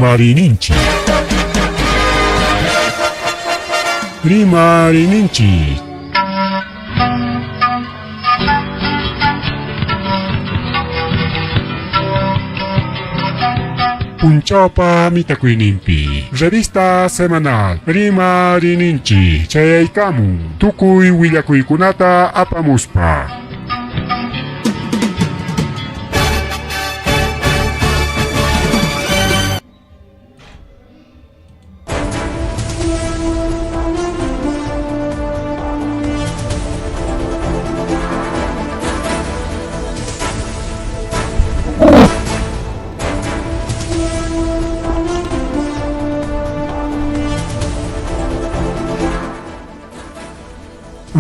Rimarininchi. Rimarininchi. Punchapa Mitakuinimpi. Revista semanal. Rimarininchi. Chayaikamu. Tukui Willakuikunata apamuspa.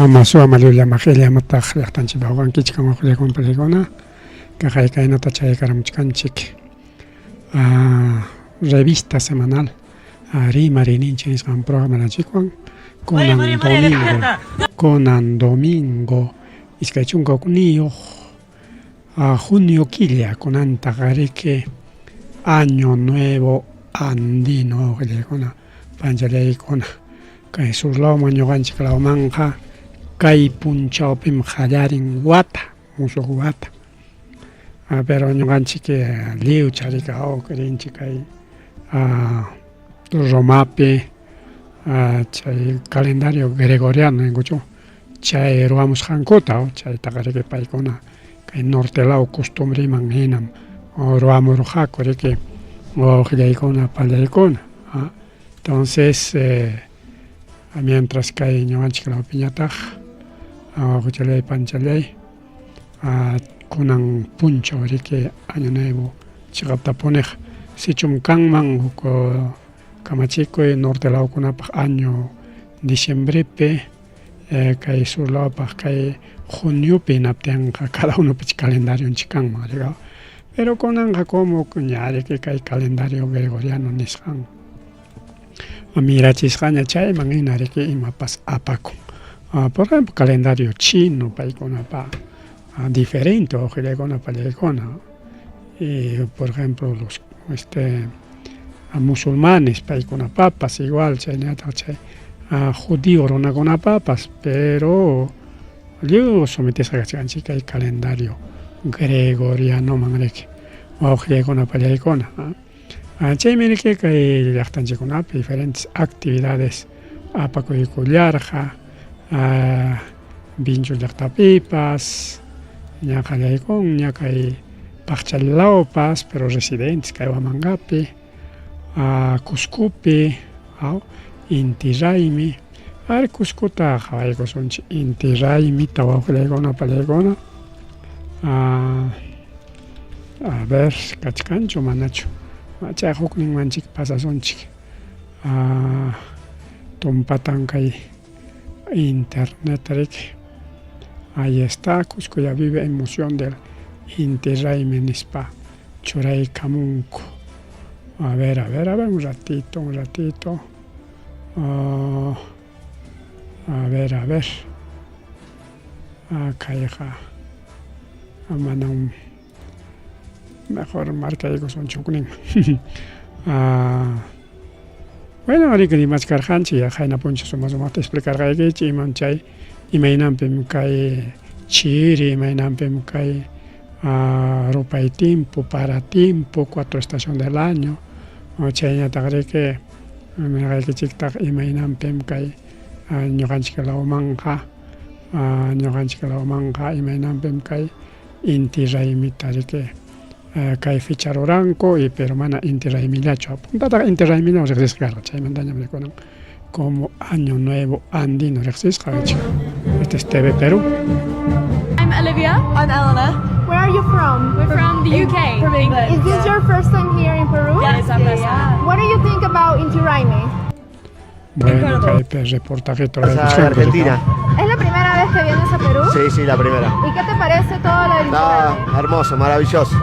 Amasua malulia magelia mataj llaqtanchik bawqankichik kamajulikun peligona kaqay kaynata chaykaramuchkanchik revista semanal Rimarininchi nisqan programanachikwan kunan domingo iskay chunka kuniyuq junio killa kunanta qariki año nuevo andino qillikuna panchallaykuna kay surlawman ñuqanchik lawmanqa kay punchawpim qallarin wata musuq wata pero ñuqanchik liw charikaq rinchik kay Romapi chay calendario gregoriano ninkuchu chay ruwamusqankuta chayta qariki paykuna kay nortelaw costumbreman hinam ruwamurqaku riki q'illaykuna pallaykuna entonces mientras kay ñuqanchik lawpiñataq huchallay panchalay kunan punchaw riki año nuevo chiqapta puniq sichum kanman huk kamachikuy nortelawkunapaq año diciembrepi kay surlawpaq kay juniopi hinaptinqa cada unopichik calendarionchik kanman riqa pero kunanqa como ña riki kay calendario gregoriano nisqan mirachisqaña chayman hina riki imapas apakun por ejemplo calendario chino paykunapa diferente q'illaykuna pallaykuna y por ejemplo los musulmanes paykunapapas igual chaynataq chay judío runakunapapas pero lliw sometisqa kachkanchik kay calendario gregorianoman riki q'illaykuna pallaykuna chaymi riki kay llaqtanchikkunapi diferentes actividades apakuykullarqa Vinchu llaqtapipas ña qallaykun ña kay paqchalawpas pero residentes kay Huamangapi Cuscopi Inti Raymi Cuscota qhawaykusunchik Inti Raymita wawqillaykuna pallaykuna a ver kachkanchu manachu chay hukninmanchik pasasunchik tumpatan kay internet riki ahí está Cusco ya vive emoción del Inti Raymi nispa churaykamunku a ver un ratito a ver kayqa manan mejor markaykusunchuknin bueno riki nimachkarqanchik ya qayna puncha sumaqta explicarqaykichik iman chay imaynanpim kay chiri imaynanpim kay rupay tiempo para tiempo 4 estaciones del año chayñataq riki miraqaykichiktaq imaynanpim kay ñuqanchik lawmanqa imaynanpim kay Inti Raymita riki kay fecha ruranku y pero mana Inti Raymillachu apuntataq Inti Raymilla riqsisqa chaymantañam rikunan como año nuevo andino riqsisqa este es TV Perú. I'm Olivia. I'm Elena. Where are you from? We're from the UK. From England. Is this your first time here in Peru? Yeah, it's our first time. What do you think about Inti Raymi? Bueno, kay reportaje Argentina. ¿Es la primera vez que vienes a Perú? Sí, la primera. ¿Y qué te parece todo lo del Inti Raymi? Hermoso, maravilloso.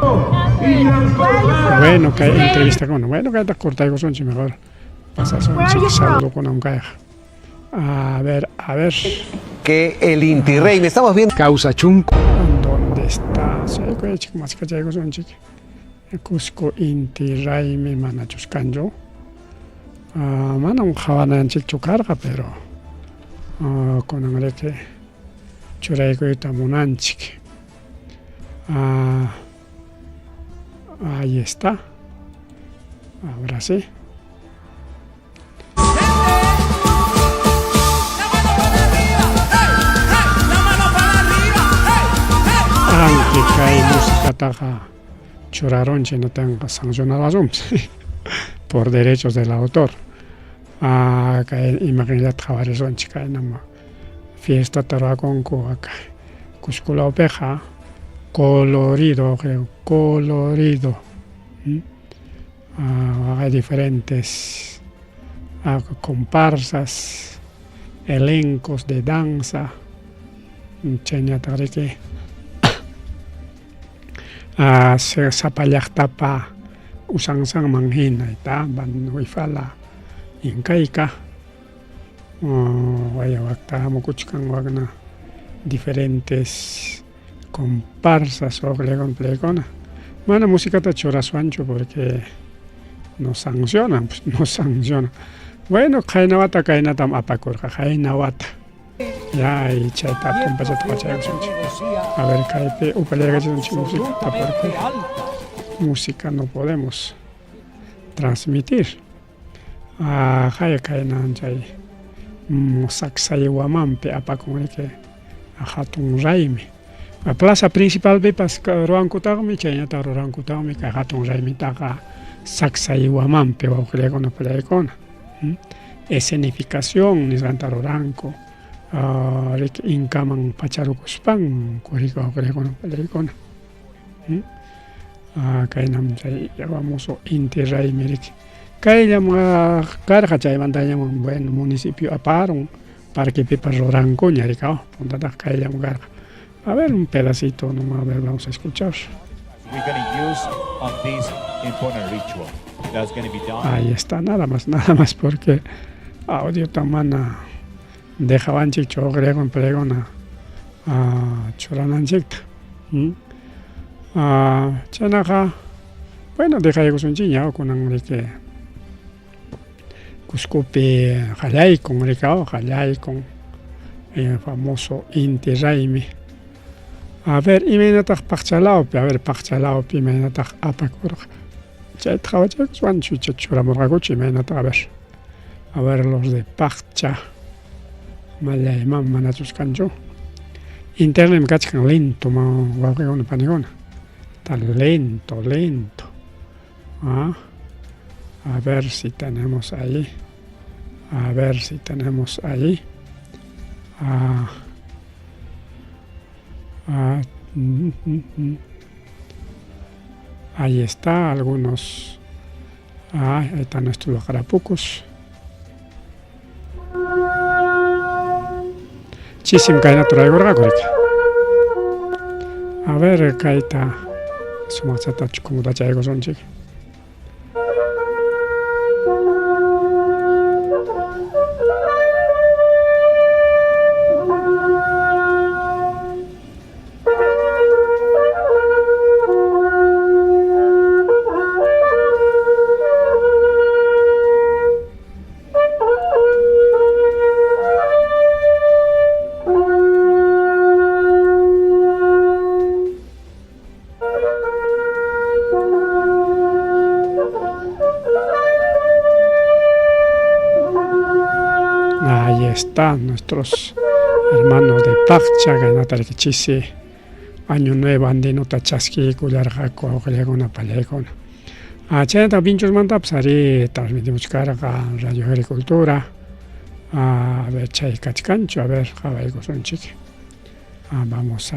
Bueno, kay entrevista con bueno kay cortaykusunchik mejor pasasunchik saludo con un kay a ver Que el Inti Raymi, estamos viendo Causa chunco. ¿dónde está? Sí, kay chik mas kachaykusunchik Cusco inti raymi mana chuskanchu. Manam qhawananchikchu karqa, pero kunanriki churaykuyta munanchik. Ahí está. Ahora sí. Aunque kay musicataqa churaronchik no tenga sancionadasumsi por derechos del autor. Kay imaginata qawarisonchik kaynama fiestata ruwakunku acá Cusculawpiqa colorido, colorido. Hay diferentes comparsas, elencos de danza. Chayñataqriki sapallaqtapa usansanman hinayta banuyfala inkayqa wayawaqta hamukuchkanwaqna diferentes comparsas oqlegon mana musicata churaswanchu porque no sancionan, pues no sancionan. Bueno, qaynawata kaynatam apakurqa, qaynawata. Ya, y chayta pumpachata pachayusunchik. A ver, kaypi upallarqachunchik musicata porque música no podemos transmitir. Qaynan chay saksaywamanpi apakunriki hatun raymi. Plaza principal pipas ruwankutaqmi chayñata rurankutaqmi kay hatun raymitaqa saksaywamanpi wawqiykuna puriykuna. Escenificación nisqanta ruranku. Inkaman pacharukuspan kurika wawqiykuna puriykuna. Kaynam chay famoso inti raymi riki. Kayllam karqa chaymantañam bueno municipio aparun parquepipas rurankuña rikaw puntataqa kayllam karqa. A ver, un pedacito nomás, a ver, vamos a escuchar. We're going to use on this important ritual. That's going to be done. Ahí está, nada más, porque audio tamana dejabanchik chogregon pregona churananchikta. Chanaqa, bueno, dejaykusunchik kunanriki Cuscopi qallaykun rikaw, qallaykun famoso inti raymi. A ver, imaynataq paqchalawpi, imaynataq apakurqa. Chayta qhawachaykuswanchu churamurqakuchu imaynataq, a ver los de Paqcha mallayman mana chuskanchu. Internet kachkan lento wawqiykuna panikuna. Tan lento. A ver si tenemos ahí. Ahí está, algunos. Ahí están nuestros jarapucos. Chisim kay natural gorgakurik. A ver, kayta sumachata chukumuta chaygusonchik. Ahí están nuestros hermanos de Paqcha, kaynatariki chisi año nuevo andinuta chaskiykullarqaku wawqiykuna pallaykuna. Chayta pinchusmantapas ari transmitimuchkarqa Radio Agricultura. A ver, chay kachkanchu, a ver, qhawaykusunchik. Vamos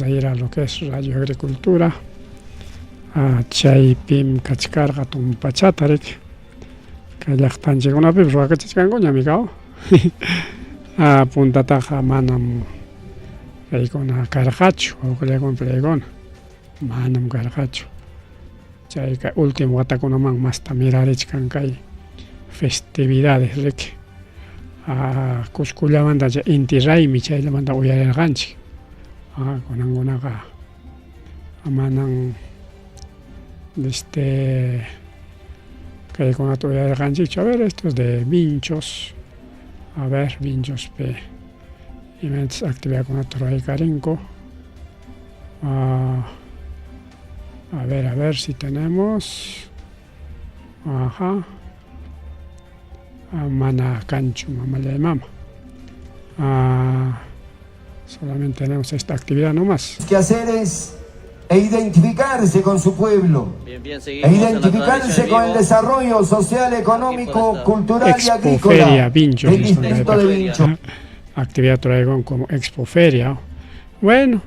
a ir a lo que es Radio Agricultura. Chaypim kachkarqa tumpachata riki. Kay llaqtanchikkunapipas ruwakachishkankuñami kaw. Puntataqa manam kaykuna karqachu, wawqiykuna puriykuna. Manam karqachu. Chay kay último watakunaman masta mirarichkan kay festividades riki. Cuscullamanta chay inti raymi chaylamanta uyarirqanchik. kunankunaqa manan kaykunata uyarqanchikchu. A ver, estos de vinchos. A ver, vinchospi imantas actividadkunata ruraykarinko. A ver si tenemos. Ajá. Mana kanchu mamallaymama. Solamente tenemos esta actividad nomás. Quehaceres e identificarse con su pueblo, Bien, e seguimos en la identificarse transmisión con en el vivo. desarrollo social, económico, cultural y Expoferia, agrícola Vinchos, del esto distrito me de parece. Vinchos. Actividad traigón como Expoferia. Bueno,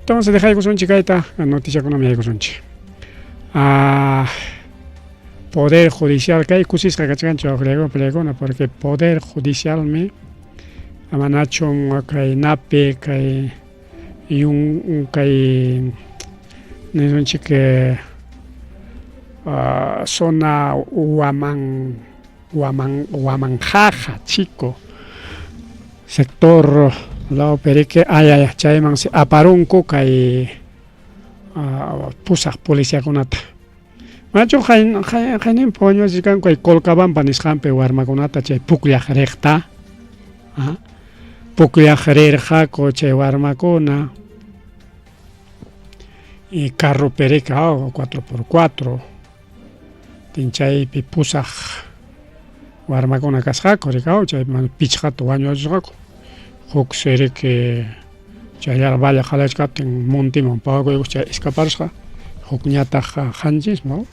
entonces deja de un chicaita, la noticia económica de Kusunchi. Poder judicial, que hay cusis que cachancho plegona, porque poder judicial me amanacho que nape que y un que un chique zona Huamanjaja, chico, sector lao perique ay chayman se aparunco que pusak policía kunata. Macho hainin poño sikan que kolkaban panishampe warmakunata chay pukliaj recta. Pukliaj rerja coche warmakuna. Y carro perica 4x4. Tinchay pipusaj warmakuna kasjako rikao chay pichjato waño asjako. Huk sere que chayar vaya jalachkatin montiman pago chay escaparsja. Huk ñataj hanchis, ¿no?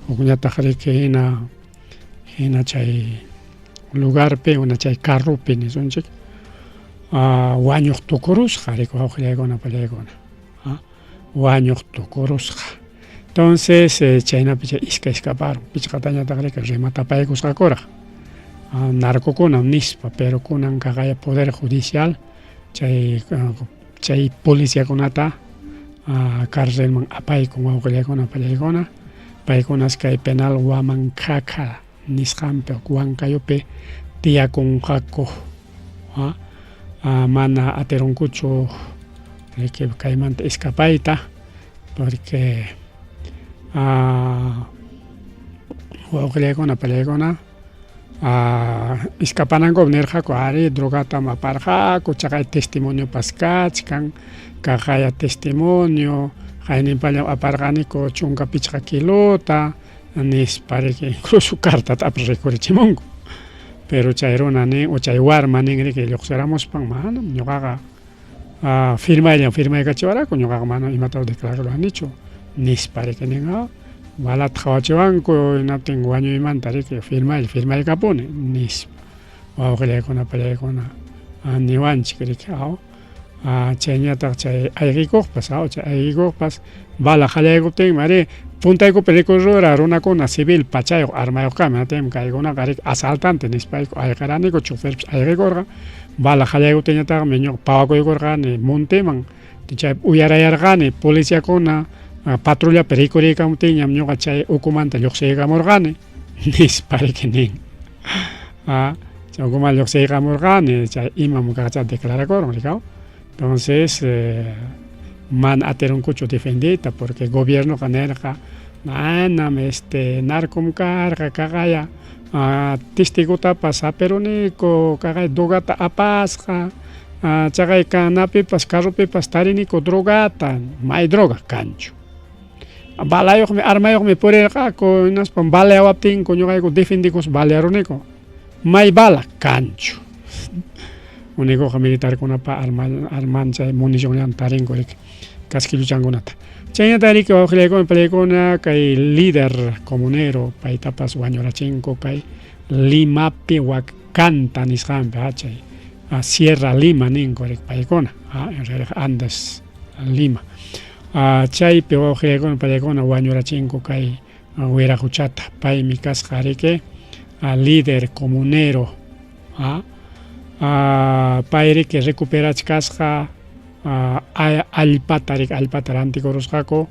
Huk ñataj rike hina chay lugarpe una chay carrope nisonchik. Wañuq tukurusqa riko hawqillaykuna pallaykuna. Wañuq tukurusqa. Entonces chaynapi chay iska escaparon. Pichqatañataq rika rematapaykusqakuraq. Narcokuna nispa, pero kunan kaqaya poder judicial chay policiakunata cárcelman apaykun wawqillaykuna pallaykuna. Paykunas kay penal Huamanjaja nisqanpi Huancayupi tiyakunqaku. Mana atirunkuchu que kaymanta escapayta porque wawqillaykuna pallaykuna escapananku nirqaku ari drogata aparqaku chaqay testimonio paskachkan kaqaya testimonio hayninpalla aparqaniku chunka pichqa kilota nispariki incluso cartata riqurichimunku. Pero chay runani o chay warma ninri lluqsiramuspan mana ñuqaqa firmaykachiwaraku ñuqaqa mana imatapas declararlo nichu nispariki ninqa balata hawachiwanku hinaptin wañuymanta riki firmaykapuni nispa wawqillaykuna pallaykuna niwanchik riki chayñataq chay aykikuqpas chay aykikuqpas bala hallaykuptin mari puntaykupi rikurura runakuna civil pachayuq armayuqqami atim kaykunaqa riki asaltante nispayku ayqiraniku choferpis ayqikurqa bala hallaykuptiñataqmi ñuqa pawakuykurqani monteman chay uyarayarqani policiakuna patrullapi rikuriykamuptinñam ñuqa chay ukumanta lluqsiykamurqani nispariki nin. Chay ukumanta lluqsiykamurqani chay imam kacha declarakurqan rikaw. Entonces man atirunkuchu defendita porque gobierno kanerqa manam narcom karqa kaqaya testigutapas aperuniku kaqay drogata apasqa chaqay kanapipas carropipas tariniku drogata may droga kanchu balayuqmi armayuqmi purirqaku hinaspan baleawaptinku ñuqayku defendikus balearuniku may bala kanchu. Unikuqa militarkunapa arman chay munición tarinku riki kasquilluchankunata. Chayñata riki wawqillaykuna pallaykuna kay líder comunero paytapas wañurachinku kay Limapi Huacanta nisqanpi chay Sierra Lima ninku riki paykuna en realidad Andes Lima. Chaypi wawqillaykuna pallaykuna wañurachinku kay Wiraquchata paymi kasqa riki líder comunero payri que recuperachkasqa allpata rantikurusqaku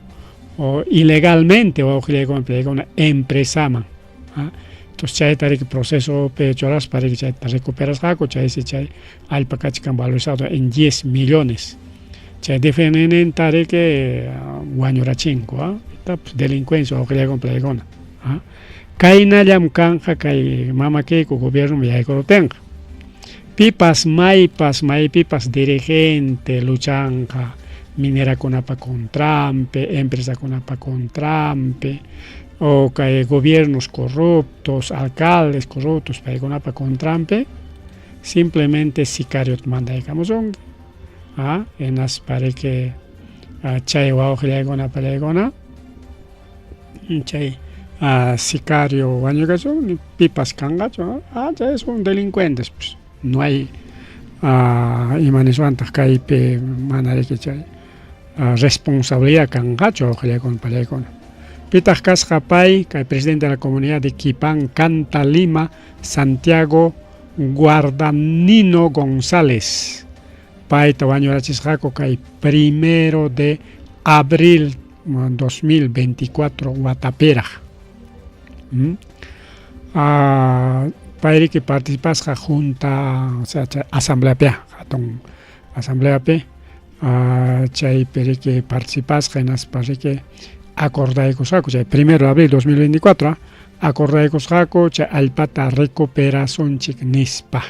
ilegalmente wawqillaykuna pallaykuna empresaman. Entonces chayta riki procesopi churaspa riki chayta recuperasqaku chaysi chay allpa kachkan valorizado en 10 millones Chay definen tare que guañurachinko, delincuencia o que complegona. Kaina llam kanja kay mama que gobierno me hay tenga. Pipas pipas dirigente luchanca minera kunapa contrampe, empresa kunapa contrampe, o que gobiernos corruptos, alcaldes corruptos para kunapa contrampe, simplemente sicarios manda son en as pare que chay waojlegona palegona chay sicario guañugacho pipas cangacho chay son delincuentes pues. No hay imanes kaipe manare que chay responsabilidad cangacho waojlegon palegona pitas cascapay que presidente de la comunidad de Quipán Canta Lima Santiago Guardanino González Paita Wañurachisjaco kay 1 de abril 2024 Guatapera. Pairi que participas junta, o sea, asamblea pe, asamblea pe, chay peri que participas en as pari que acordaicos jaco, chay 1 de abril 2024, acordaicos jaco, chay alpata recuperación chic nispa.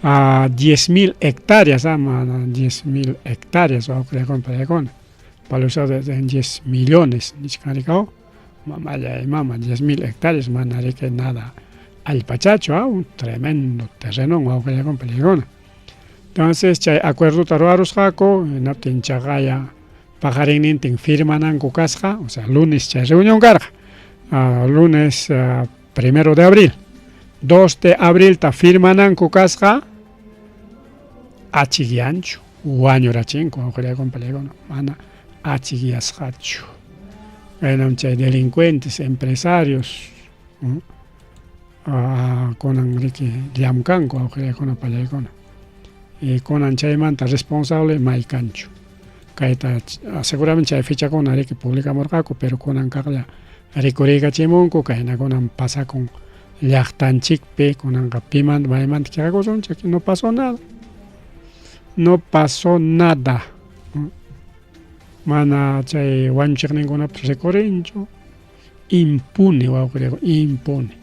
10.000 hectáreas, 10.000 hectáreas, o creo que con para usar de 10 millones, ni siquiera mamá 10.000 hectáreas, manare que nada al pachacho, un tremendo terreno, o creo con peligona. Entonces, chay acuerdo taruaros jaco, en aptin chagaya, pajarín tin firman en cucasja, o sea, lunes chay reunión carga, lunes 1 de abril. 2 de abril ta firman en cucasja, achigiancho, guañurachinko, o creo con peligona, mana achigiasjacho. Hay delincuentes, empresarios, con Enrique Llamcanco, o creo con peligona. Y con anchaimanta responsable maicancho. Kaita seguramente hay fecha con Enrique publica morgaco, pero con ancaglia recurriga chimonco, kaina con pasa con Llachtanchikpe, con angapiman, maimant que hago son que no pasó nada. No pasó nada. Mana chay wanchik ninguna recorrencho impune, creo, impune.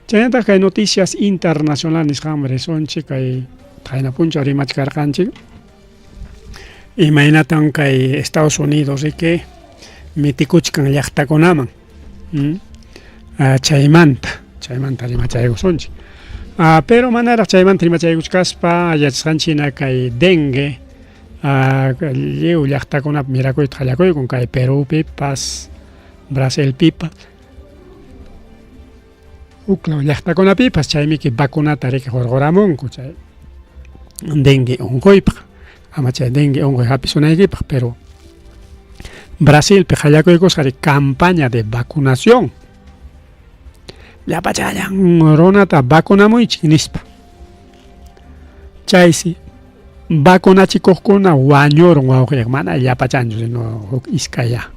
Chayanta que hay noticias internacionales, hambre, son chica y traina puncha rimach carcanchi. Imagínate que hay Estados Unidos y que meticuchkan yachta con aman. Chaymanta rimachaygo sonchi. Pero manera chaymanta rimachaygo kaspa, yachsanchina que hay dengue. Llevo yachta con miracoy trayacoy con que hay Perú pipas, Brasil pipas. Claro, yachta con pipas, chaymi que vacuna tare que jorgoramon, chay. Dengue un goipa, amacha dengue un goipa sonaigipa, pero Brasil pejayacoy cosa de campaña de vacunación. La pachayan ronata vacuna muy chinispa. Chay si vacuna chicos con una guañor mana ya pachanyo no iskaya.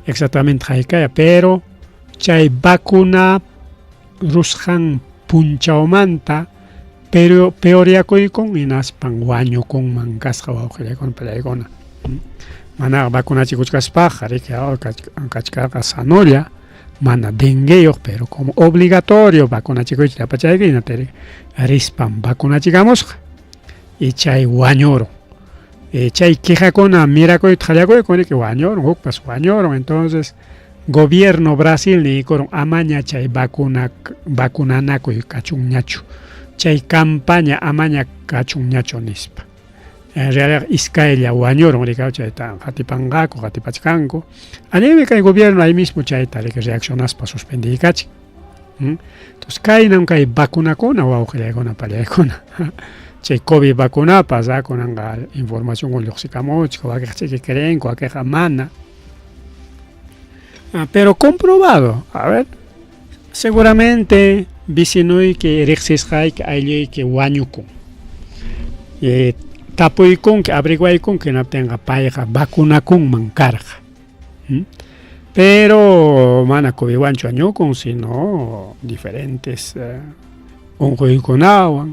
Exactamente haikaya, pero chay vacuna rushan punchaumanta, pero peor ya con inaspan guaño con mancasca o con pelegona. Mana vacuna chicos caspajari que cachcaga sanoria. Mana dengue, pero como obligatorio vacuna chicos la pachayga y natere rispan vacuna chicamos y chay guañoro chay queja con a miraco y trayaco con que guañoro pas guañoro. Entonces gobierno Brasil ni con amaña chay vacuna naco y cachuñacho chay campaña amaña cachuñacho nispa en realidad iscaella guañoro ricao chay tan hatipangaco hatipachcanco anime que el gobierno ahí mismo chay tal que reaccionas para suspender cachi. Entonces kainan kay vacuna con o auge con palecona chay COVID vacuna pasa con información con loxicamoch que creen que mana. Pero comprobado, a ver, seguramente vicinoi que rexisjai que hay que guañuco tapoy con que abriguay con que no tenga pareja vacuna con mancarja. Pero mana cobihuancho año con sino diferentes un con agua.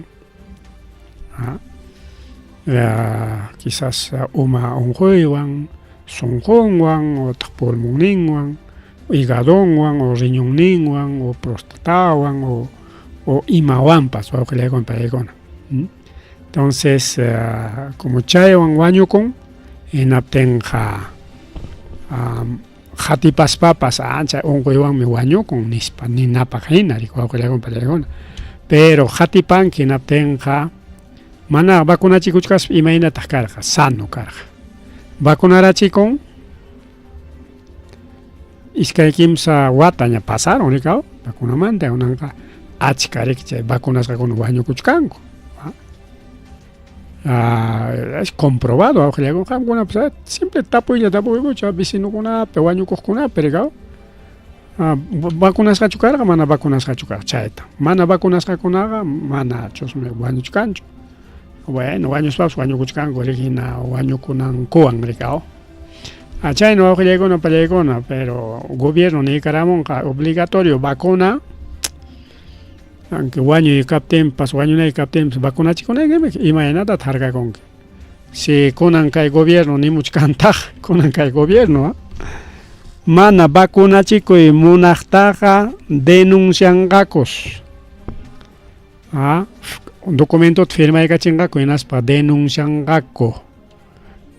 quizás uma unquywan, sunqunwan, o pulmonninwan, higadonwan, o riñonninwan, o prostatawan, o imawanpas, wawqillaykuna paykuna. Entonces, como chaywan wañukun, hinaptinqa hatipaspapas ancha unquywanmi wañukun nispa ninapaq hina riq wawqillaykuna paykuna. Pero hatipanki hinaptinqa mana vacunachikuchkaspa imaynataq karqa, sano karqa. Vacunarachikun iskay kimsa wata ña pasaron rikaw vacunamanta kunanqa achka riq chay vacunasqakuna wañukuchkanku. Es comprobado wawqillaykuna qamkuna pues, siempre tapuykucha vecinokunapi wañukuqkunapi rikaw. Vacunasqachu karqa mana vacunasqachu karqa chayta. Mana vacunasqakunaqa mana chusmi wañuchkanchu. Bueno, wañuspapas wañukuchkanku riq hina wañukunankuwan rikaw. Chayno wawqillaykuna pallaykuna, pero gobierno Nicaramunqa obligatorio vacuna, aunque wañuykaptinpas wañunaykaptinpas vacunachikunaykimi imaynata tarkakunki. Si kunan kay gobierno nimuchkantaq, kunan kay gobierno mana vacunachikuy munaqtaqa denuncianqakus. Documentot firmaykachinqaku hinaspa denuncianqaku.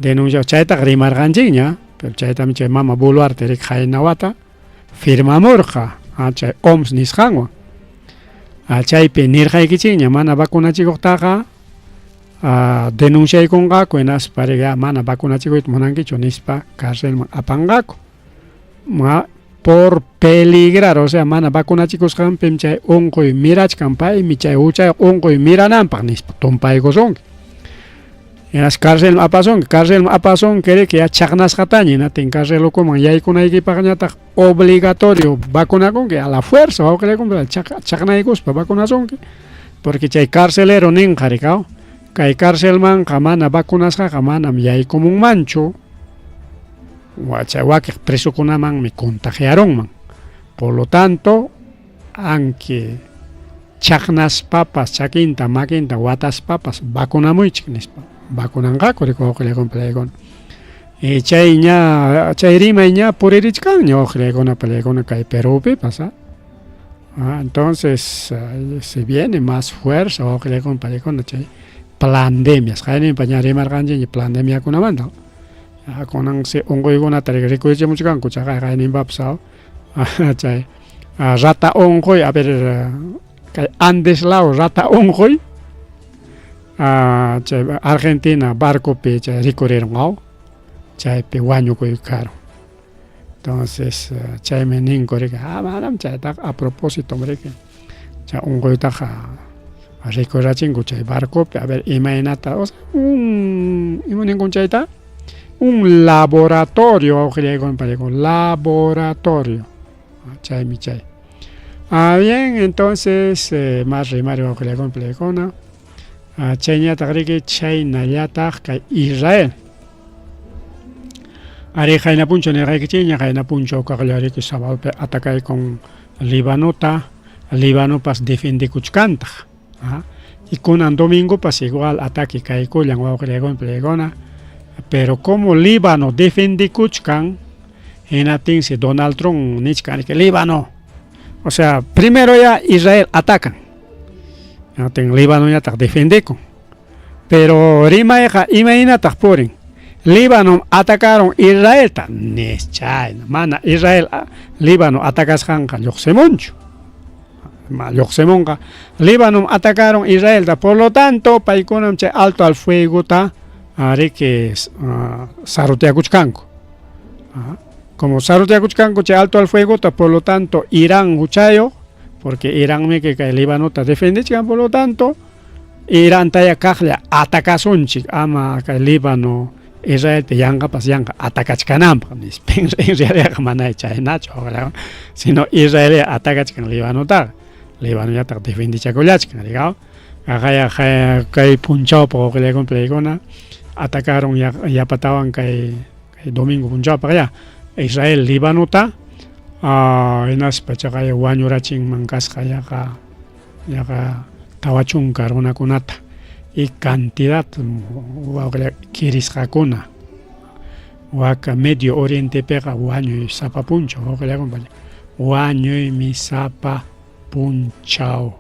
Denuncia chaytaq rimarqanchikña, pero chaytami chay mama Boluarte riq hayna wata firmamurqa chay OMS nisqanwan. Chaypi nirqaykichikña mana vacunachikuqtaqa denunciaykunqaku hinaspa riq mana vacunachikuyta munankichu nispa cárcelman apanqaku. Por peligrar, o sea, mana vacunachikusqanpim chay unquy mirachkan paymi chay huchay unquy mirananpaq nispa tumpaykusunki. Enas cárcel apasonki riq ya chaqnasqataña hinatin cárcelukuman yaykunaykipaqñataq obligatorio vacunakunki a la fuerza wawqillaykuna chaqnaykuspa vacunasunki, porque chay carcelero ninqa rikaw kay cárcelmanqa mana vacunasqaqa manam yaykumunmanchu. Chay wakiq presukunamanmi contagiaronman. Por lo tanto, aunque chaqnaspapas, chakinta, makinta, wataspapas vacunamuychik nispa vacunanqaku riq wawqillaykuna pallaykuna. Chay rimay ña puririchkanña wawqillaykuna pallaykuna kay Perupipas. Entonces se viene más fuerza wawqillaykuna pallaykuna chay pandemias. Qaynimpa ña rimarqanchik pandemiakunamanta. Kunansi unquykunata rikuychimuchkanku chaqay qaynimpas chay rata unquy, a ver, kay Andes law rata unquy chay Argentina barcopi chay rikurirunqaw chaypi wañukuy karon. Entonces chaymi ninku riq manam chaytaqa a propósito riq chay unquytaqa rikurachinku chay barcopi, a ver imaynata, o sea, ima ninkun chayta un laboratorio wawqillaykuna pallaykuna, laboratorio chaymi chay. Bien, entonces más rimari wawqillaykuna pallaykuna chayñataq riqi chaynallataq kay Israel ari qaynapunchu nirqaykichikña, qaynapunchu kaqlla riqi sabadupi atakaykun Libanopas defendikuchkantaq. Y kunan domingopas igual ataque kaykullan wawqillaykuna pallaykuna. Pero como Líbano defendikuchkan, hinatinsi Donald Trump nichkan que Líbano, o sea, primero ya Israel atacan, hinatin Líbano ya tak defendikun, pero rimayqa imaynataq purin, Líbano atacaron Israel ta nischayna, mana Israel Líbano atacasqanqa lluqsimunchu, lluqsimunqa Líbano atacaron Israel ta, por lo tanto paykunam chay alto al fuego ta riqui sarutiakuchkanku. Como sarutiakuchkanku chay alto al fuego ta, por lo tanto Irán huchayo, porque Irán mi que kay Líbano ta defendichkan, por lo tanto Irán taya kaqlla atakasunchik ama kay Líbano Israel te yanqapas yanqa atakachkananpaq nispa. En realidad mana chaynachu, sino Israel atakachkan Líbano ta, Líbano ya ta defendichakullachkan riqaw. Kay punchawpa wawqillaykuna pallaykuna atacaron yapatawan kay domingo punchawpa ya Israel Líbanota hinaspa chaqay wañurachinman kasqa yaqa tawachunka runakunata y cantidad kirisqakuna waka Medio Oriente pega wañuy sapa punchaw wawqillakunapalla wañuymi sapa punchaw.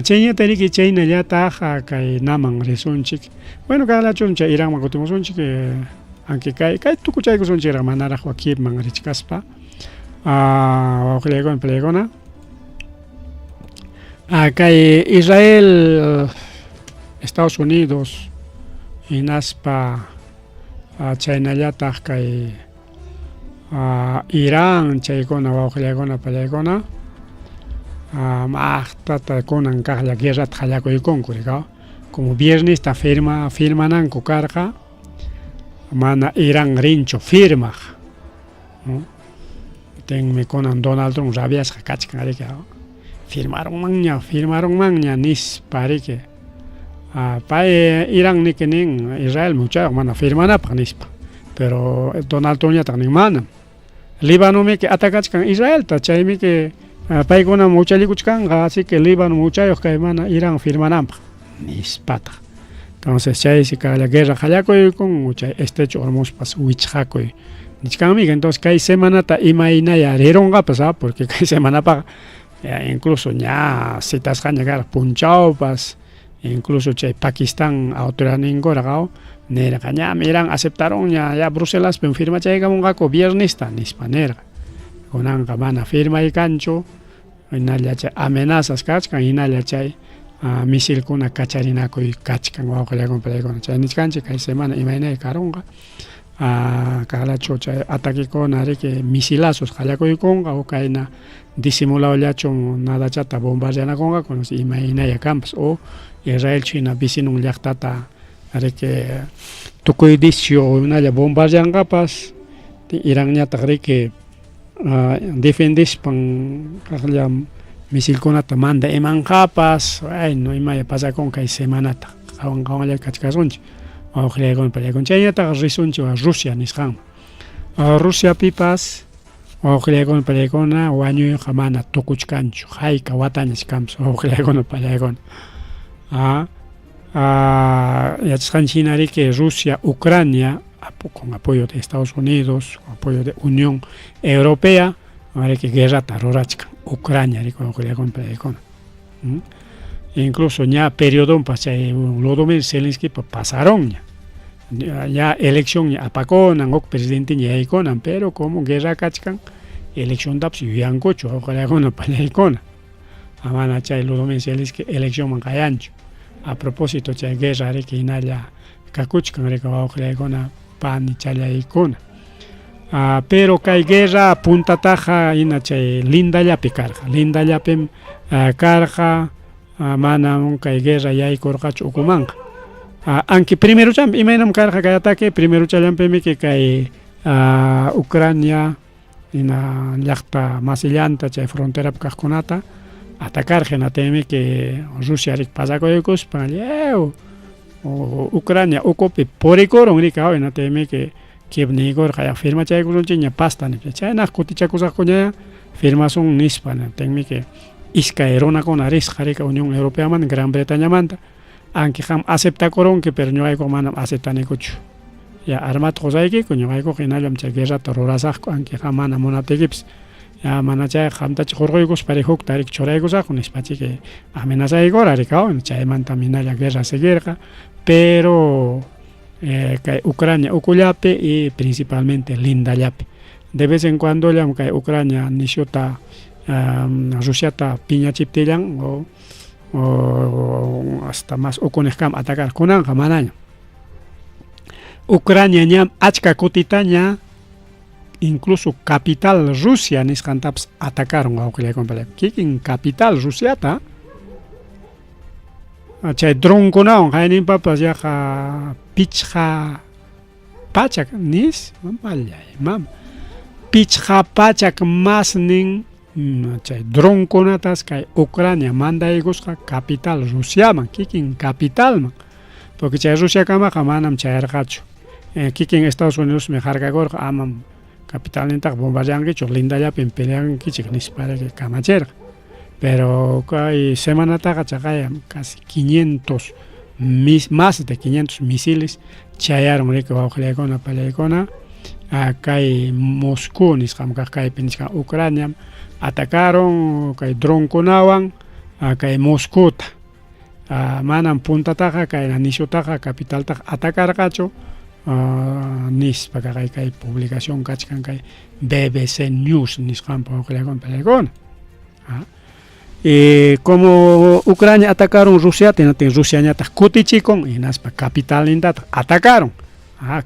Chayñata riki chaynallataq kay naman risunchik. Bueno, kalachu chay Iranman kutimusunchik, aunque kay tukuchaykusunchik manaraq wakipman richkaspa wawqillaykuna palaykuna. Kay Israel, Estados Unidos hinaspa chaynallataq kay Irán chaykuna wawqillaykuna palaykuna maqtata kunan kaqlla guerrata qallakuykunku rikaw. Como viernista firmananku karqa mana Irán rinchu firmaq, ¿no? Tenmi kunan Donald Trump rabiasqa kachkan riki firmaronmanña nispa riki pay Irán niki nin Israel muchayuq mana firmanapaq nispa, pero Donald Trump ñataq nin manam. Líbano miki atacachkan Israelta, chaymi que paykuna muchallikuchkanqa, así que Líbano muchayuq kay mana Irán firmananpaq nispata. Entonces chaysi kaqlla guerra qallakuykun chay estrecho Hormuzpas wichqakuy nichkanmi. Entonces kay semanata imaynaya rironqapas, porque kay semanapaqa incluso ña sitasqaña karqa Punchawpas, incluso chay Pakistan autoridad ninkurqa nirqa ñami Irán aceptaron ya Bruselaspi firmachaykamunqaku viernista nispa nirqa. Kunanqa mana firmaykanchu, hinalla chay amenazas kachkan, hinalla chay misilkuna kacharinakuy kachkan wawqillaykuna palaykuna. Chay niskanchik kay semana imaynay karunqa kaqlachu chay ataquekuna riki misilazos qallakuykunqa o kayna disimulawllachu nadachata bombardeanakunqa kunaqa imaynaya kanpas, o Israel china vecino llaqtata riki tukuy decisionalla bombardeanqapas Irán ñataq riki defendispan kaqlla misilkunata manda imanqapas, no imaya pasakun kay semanata qhawanlla kachkasunchik wawqillaykuna palaykuna. Chayñataq risunchik Rusia nisqanman. Rusiapipas wawqillaykuna palaykuna wañuyqa mana tukuchkanchu, hayka watañash kanpas wawqillaykuna palaykuna. Yachasqanchik hina riki Rusia, Ucrania con apoyo de Estados Unidos, con apoyo de Unión Europea, riki guerrata rurachkan Ucrania riki wawqillaykuna palaykuna. Incluso ña periodonpas chay Volodymyr Zelensky pasaron ya elección ña apakunan ok presidente ña yaykunan, pero como guerra kachkan elecciontapas yuyankuchu wawqillaykuna palaykuna. Mana chay Volodymyr Zelensky eleccionman qayanchu. A propósito chay guerra riki hinalla kakuchkan riki wawqillaykuna pani challaykuna. Pero kay guerra puntataqa hina chay Lindallapi karqa. Lindallapim karqa mana kay guerra yaykurqachu ukumanqa. Aunque primero champi imaynam karqa kay ataque, primero challampimi kay Ucrania hina llaqta masillanta chay fronterapi kaqkunata atacarqa natemi que Rusia rik pasakuykuspa Ucrania ukupi purikurun rika natemi que Kiev nikurqa ya firmachaykurunchik ña pastani chaynaq kutichakusaqkuña firmasun nispa tenmi que iskay runakuna risqa rika Unión Europeaman, Gran Bretañamanta, aunque ham aceptakurunki pero ñuqayku manam aceptanikuchu. Ya armata qusaykiku ñuqayku hinallam chay guerrata rurasaqku, aunque ham mana munaptikipis ya mana chay hamtachik hurquykuspa hukta rik churaykusaqku nispachiki amenazaykura rika chaymanta hinalla guerra seguirqa, pero kay Ucrania ukullapi y principalmente Lindallapi. De vez en cuando llam kay Ucrania nishuta Rusiata piñachiptillan o hasta más ukunejkam atacar kunanqa manaña. Ucrania ñam achka kutitaña incluso capital Rusia nisqantapas atacaron wawqillaykuna palaykuna. Kikin capital Rusiata chay dronkunawan hayninpapas yaqa pichqa pachak nis pichqa pachak masnin chay dronkunatas kay Ucrania mandaykusqa capital Rusiaman, kikin capitalman, porque chay Rusiakamaqa manam chayarqachu. Kikin Estados Unidos mi harkakurqa amam capitalnintaqa bombardeankichu Lindallapin peleankichik nispa kamachirqa. pero hay semana taga chakaya casi 500 más de 500 misiles chayaron reke wawqilakuna palaykuna kay Moscú nisqamqa kaypi nisqa Ucrania atacaron kay dronkunawan kay Moscúta manan puntataqa kay nisutaqa capitaltaqa atacarqachu nispa kay publicación kachkan kay BBC News nisqampa wawqilakuna palaykuna como Ucrania atacaron Rusia, Rusia ñata kutichikon y naspa capital indata atacaron.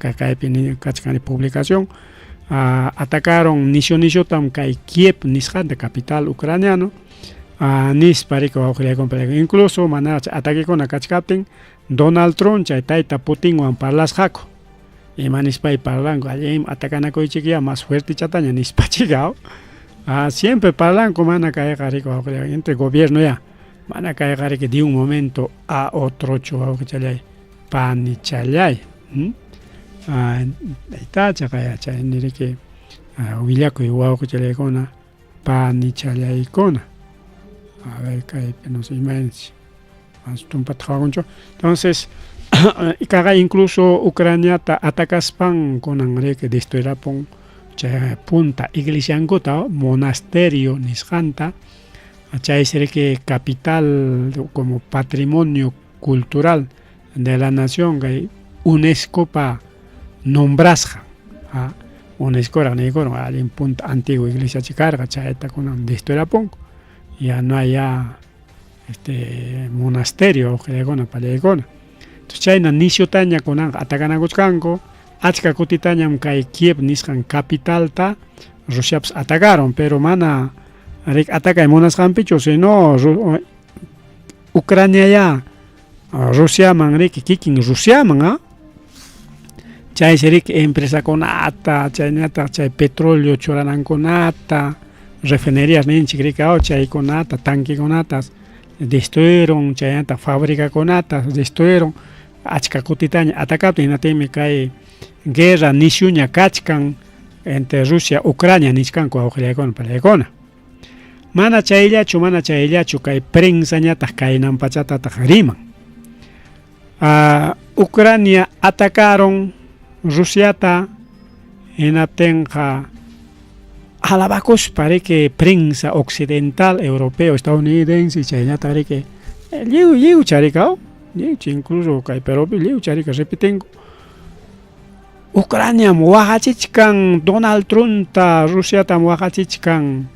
Kaypi kachkani publicación atacaron nisho tam kay Kiev nisqan de capital ucraniano nispa rika wawqilakuna palaykuna incluso manera ataquekuna kachkaptin Donald Trump chay tayta Putin wan parlasqaku ima nispay parlanku allim atakanakuychikya más fuerte chataña nispachika siempre parlanku mana kayqa rika wawqilakuna entre gobierno ya mana kayqa rika de un momento a otro chu wawqichalay panichalay ayta chaqaya chay niriki willakuy wawqichalaykuna panichalyaykuna a ver kaypi no sé imaynchi más tumpata hakunchu entonces kaga incluso Ucrania ta atacaspan kunan riki destruirapun chay punta iglesiankota monasterio nisqanta chay riki capital como patrimonio cultural de la nación kay UNESCO pa nombrasqa UNESCO raqniykuran allin punta antigua iglesia chikarqa chayta kunan destruirapun ya no haya monasterio wawqilaykuna palaykuna entonces chayna nishutaña kunanqa atacanakuchkanku achka kutitañam kay Kiev nisqan capitalta Rusiapas atacaron pero mana atacay munasqanpichu sino Ucrania ya Rusiaman riki kikin Rusiaman chay riki empresakunata chaynata chay petróleo churanankunata refinerías ninchik riki chaykunata tanquikunatas destruyeron chaynata fabricakunatas destruyeron achka kutitaña atacaptin hinatimi kay guerra nishuña kachkan entre Rusia Ucrania nishkanku wawqilaykuna palaykuna mana chayllachu kay prensa ñataq kaynan pachatataq riman Ucrania atacaron Rusiata hinaptinqa alabakuspa riki prensa occidental europeo estadounidense chayñata riki lliw charika incluso kay Perupi lliw charika repitengo Ucrania waqachichkan Donald Trump Rusiata waqachichkan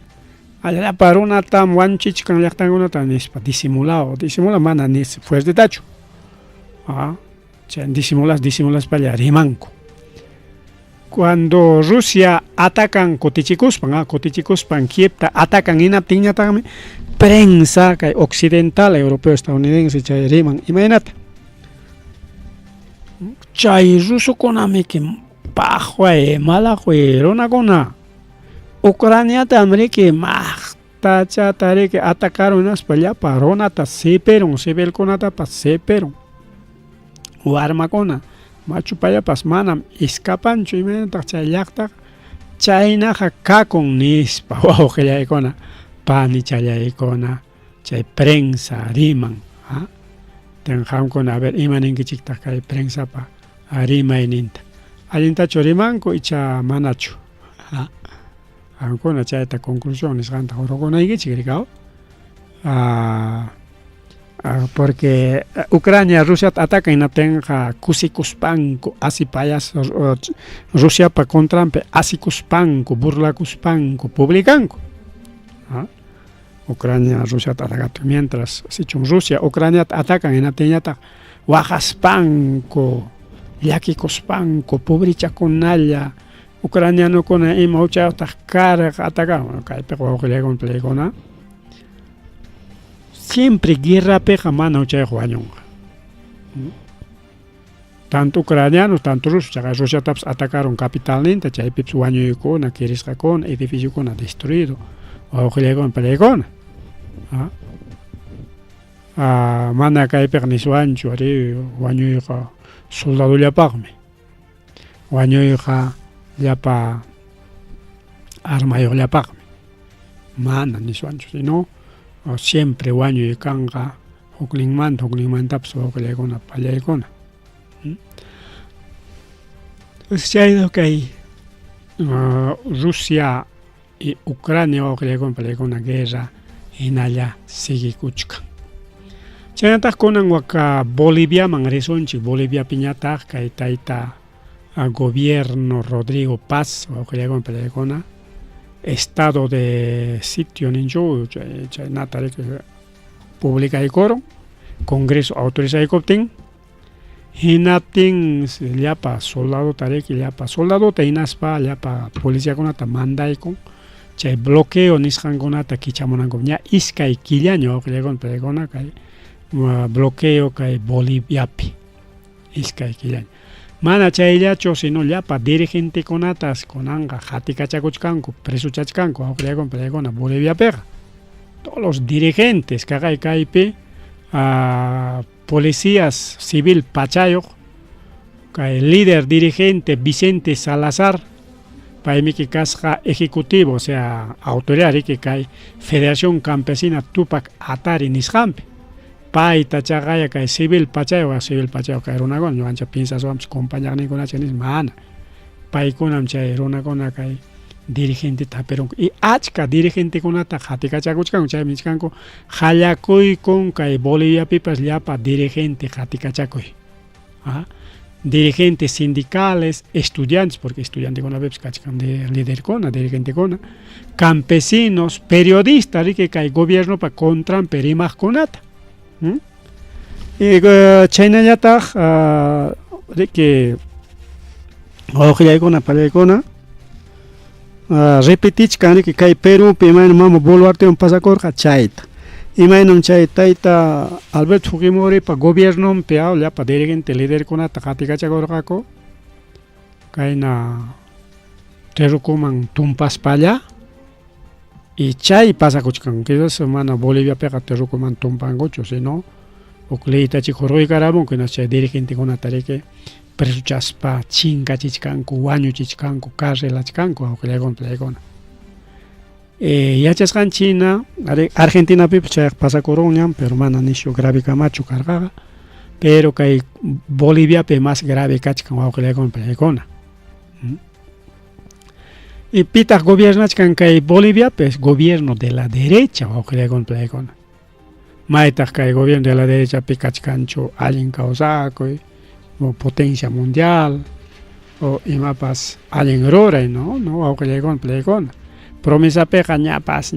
allapa runata wanchichkan llaqtankunata nispa disimula mana nis fuertetachu disimulas palla rimanku cuando Rusia atacan kutichikuspan Kievta atacan hinaptinñataqmi prensa kay occidental europeo estadounidense chay riman imaynata chay rusukunamiki paqway malaqwi runakuna Ucraniata riki maqtachata riki atacaron hinaspa llapa runata seperon civilkunatapas seperon warmakuna machupayapas manam escapanchu imaynataq chay llaqtaqa chaynaqa kakun nispa wawqillaykuna panichalyaykuna chay prensa riman tenqankuna a ver imaninkichiktaq kay prensapa rimayninta allintachu rimanku icha manachu qankuna chayta conclusión nisqanta urukunaykichik rikaw porque Ucrania Rusia ataca hinaptinqa kusikuspanku asipayas Rusiapa contrampi asikuspanku burlakuspanku publicanku Ucrania Rusia atacatu mientras sichun Rusia Ucrania atacan hinaptinñataq waqaspanku llakikuspanku pobrichakunalla ucranianukuna ima uchayuqtaq karqa atacaron kaypiqa wawqillaykuna palaykuna siempre guerrapiqa mana uchayuq wañunqa tanto ucranianos tanto rusos Rusiatapas atacaron capitalninta chaypipas wañuykuna kirisqakuna edificiokuna destruido wawqillaykuna palaykuna mana kaypiqa niswanchu ari wañuyqa soldadollapaqmi wañuyqa llapa armayuqllapaqmi mana niswanchu sino siempre wañu y kanga huklinman taps huklegona pallaykuna. Chaydo kay Rusia y Ucrania huklegona pallaykuna guerra hinalla seguikuchka. Chaynataq kunan waka Boliviaman risunchik, Bolivia piñataq kay tayta gobierno Rodrigo Paz huklegona pallaykuna estado de sitio ninchu chaynata publicaykoro Congreso autorizaykuptin hinaptin llapa soldado tariki llapa soldado hinaspa llapa policiakunata mandaykun chay bloqueo nisqankunata kichamunankum ña iskay killaña hukllaykuna paykuna kay bloqueo kay Boliviapi iskay killaña mana chayllachu sino llapa dirigentekunatas kunanga qhatikachakuchkanku presuchachkanku hukllaykuna paykuna Boliviapika todos los dirigentes kaqay kaypi policías civil pachayoq kay líder dirigente Vicente Salazar paymiki kasqa ejecutivo o sea autoridad riki kay Federación Campesina Tupac Atari nisqanpi payta chaqaya kay civil pachayoq kay runakuna ñuqanchik pinsaswanpis compañaqninkunachanis mana paykunam chay runakuna kay dirigente taperunku y achka dirigentekunata qhatikachakuchkanku chaymi nisqanku qallakuykun kay Boliviapipas llapa dirigente qhatikachakuy dirigentes sindicales, estudiantes, porque estudiantekuna kachkan de liderkuna, dirigentekuna, campesinos, periodistas, riki kay gobierno pa contran perimaqkunata. Y chaynallataq riki hukllaykuna pallaykuna repetichkan riki kay Perupi imayna mama Boluartewan pasakurqa chayta. Imaynam chay tayta Alberto Fujimoripa gobiernompi llapa dirigente liderkunata qhatikachakurqaku kayna Terukuman tumpaspalla y chay pasakuchkan quizás mana Boliviapiqa Terukuman tumpankuchu sino uk leytachik hurquykaramunku hina chay dirigentekunata riki presuchaspa chinkachichkanku wañuchichkanku karrilachkanku hukllaykuna pallaykuna yachasqanchina Argentinapi chay pasakurunñan pero mana nishu grave kamachu karqaqa pero kay Boliviapi más grave kachkan hukllaykuna pallaykuna y pitaq gobiernachkan kay Boliviapi gobierno de la derecha hukllaykuna pallaykuna maytaq kay gobierno de la derechapi kachkanchu allin kawsakuy o potencia mundial o imapas allin ruray no hukllaykuna pallaykuna promesapika ñapas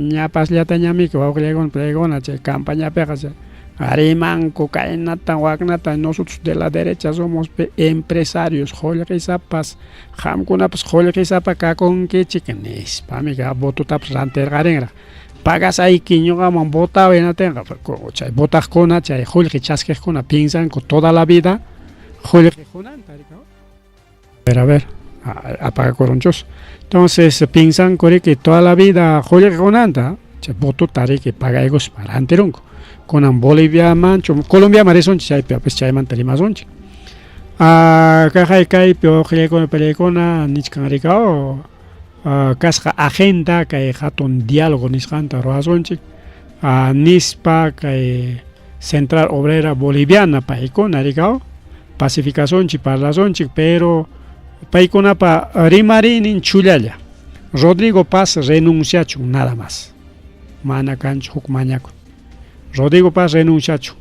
llata ñamiki hukllaykuna pallaykuna chay campañapika chay arimanku kaynata waknata nosotros de la derecha somos empresarios qullqisapas qamkunapas qullqisapa kakunkichik nispami vototapas rantirqarinraq pagasayki ñuqaman votaw hinatinqa chay votaqkuna chay qullqi chaskiqkuna pinsanku toda la vida qullqikunanta a ver apagakurunchus entonces piensan que toda la vida qullqikunanta chay votota riki pagaykuspa rantirunku kunan Bolivia manchu Colombia marisonchik chaypi pues chaymanta rimasunchik kaqay kaypi hukllaykuna pallaykuna nichkan rikao kasqa agenda kay hatun diálogo nisqanta ruwasunchik nispa kay Central Obrera Boliviana paykuna rikao pacificasunchik parlasunchik pero paykunapa rimarinin chullalla Rodrigo Paz renunciachun nada más mana kanchu huk mañakuy Rodrigo Paz renunciachun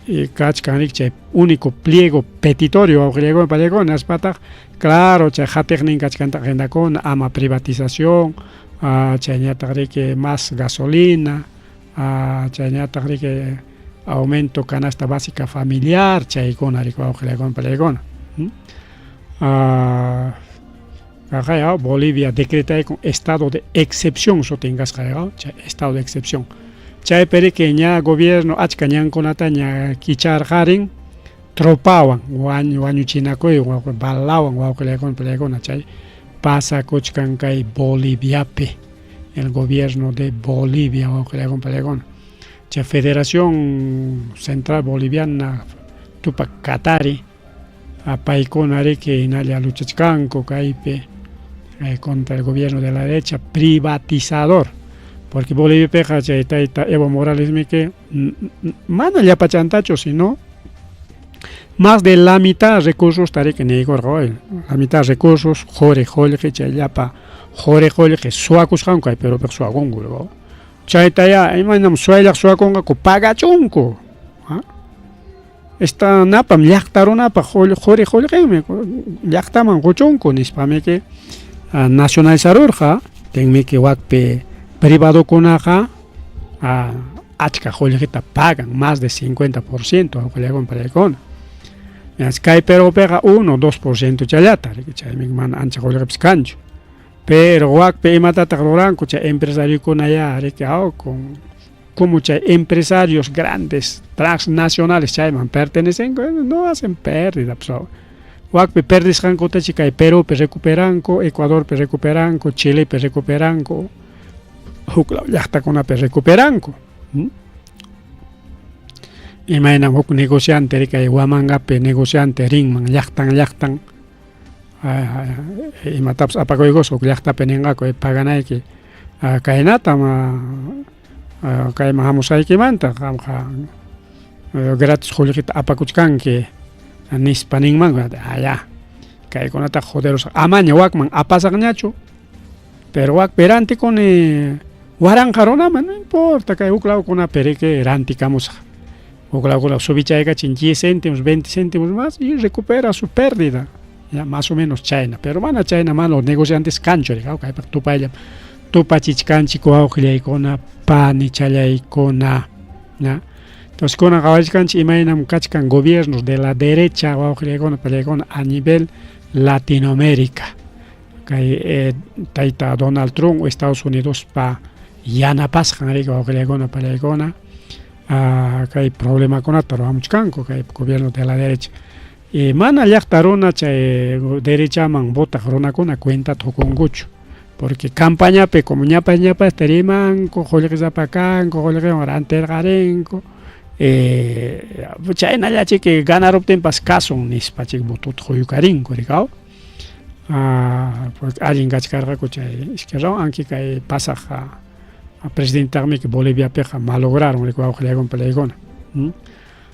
y kachkan chay único pliego petitorio hukllaykuna pallaykuna naspataq claro chay qhatiqnin kachkanta agendakuna ama privatización chayñataq riki más gasolina chayñataq riki aumento canasta básica familiar chaykuna riki hukllaykuna pallaykuna Bolivia decretaykun estado de excepción sutinqasqa estado de excepción chaypi riki ña gobierno achka ñankunata ña kicharqarin tropawan wañuchinakuywan balawan hukllaykuna pallaykuna chay pasakuchkan kay Boliviapi el gobierno de Bolivia hukllaykuna pallaykuna chay Federación Central Boliviana Tupac Katari paykuna riki hinalla luchachkanku kaypi contra el gobierno de la derecha privatizador porque Bolivia peja chay taita Evo Morales me que mana ya pachantacho, sino más de la mitad recursos tare que nego la mitad recursos jore que chay yapa jore que suacus hankai pero per suagongo chay taya imanam suaya suaconga ko pagachunko esta napam yaktarona pa jore que me yaktaman gochunko nispame que nacionalizarurja tenme que wakpe privado conaja achka joyeta pagan más de 50% a colegón para econa. Sky pero pega 1 o 2% chayata, que chay mi man ancha joyeta piscancho. Pero wak pe matata roranco chay empresario con allá, que con como chay empresarios grandes, transnacionales chay man pertenecen, no hacen pérdida, wak pe perdis ranco chica Perú pe recuperanco, Ecuador pe recuperanco, Chile pe recuperanco. Ya está con una recuperanco. Imagina un negociante que guamanga pe negociante ringman yachtan y mataps apago gozo yachta penenga ko pagana que kainata ma kay mahamos ay que manta gratis jolikit apakuchkan que nis paningman allá kay konata joderos amaña wakman apasagnacho pero wak perante con Waran jarona no importa que uclao con una pereque eranticamos uclao con la subichaiga 10 céntimos 20 céntimos más y recupera su pérdida ya más o menos China pero mana China man los negociantes cancho okay tu paya tu pachichcanchi ko auxiliai con pani chalai con ya entonces con agawachcanchi imaginam kachkan gobiernos de la derecha o auxiliai con a nivel Latinoamérica que taita Donald Trump o Estados Unidos pa yana pasjan rico o gregona palegona que hay problema con ataro amuchcanco que hay gobierno de la derecha y mana yachtarona che derecha man vota corona con a cuenta tocongucho porque campaña pe como ñapa esterimanco jolle zapacanco jolle orante garenco chaina ya que ganar obten pas caso nispa che botut joyucarinco ricao porque alguien gachcarga coche es que son aunque que pasa a presidente que Bolivia peja malograron el cual con pelegona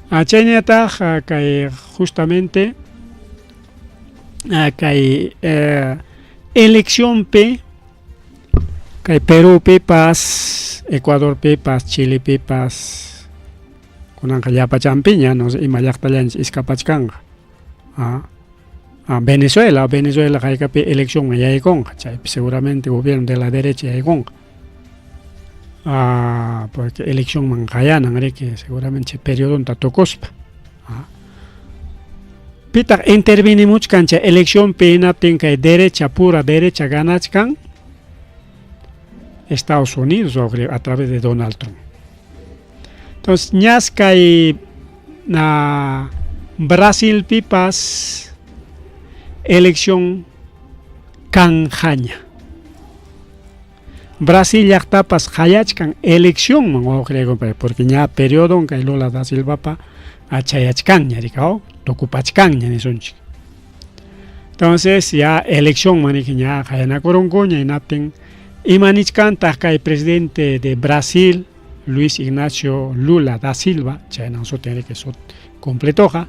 a China taja que justamente que elección p que Perú pepas Ecuador pepas Chile pepas con anja pa champiña nos imayaktalan escapachkanga Venezuela hay que elección allá hay con seguramente gobierno de la derecha hay con porque elección manjayana que seguramente periodo en tatocospa pita interviene mucho cancha elección pena tenga derecha pura derecha ganachkan Estados Unidos a través de Donald Trump entonces ñasca y Brasil pipas elección canjaña Brasil ya tapas hayachkan elección man porque ya periodo que Lula da Silva pa achayachkan ya ricao tocupachkan ya ni sonchi entonces ya elección man que ya hayana corongoña y naten y manichkan el presidente de Brasil Luis Ignacio Lula da Silva ya no so tiene que so completoja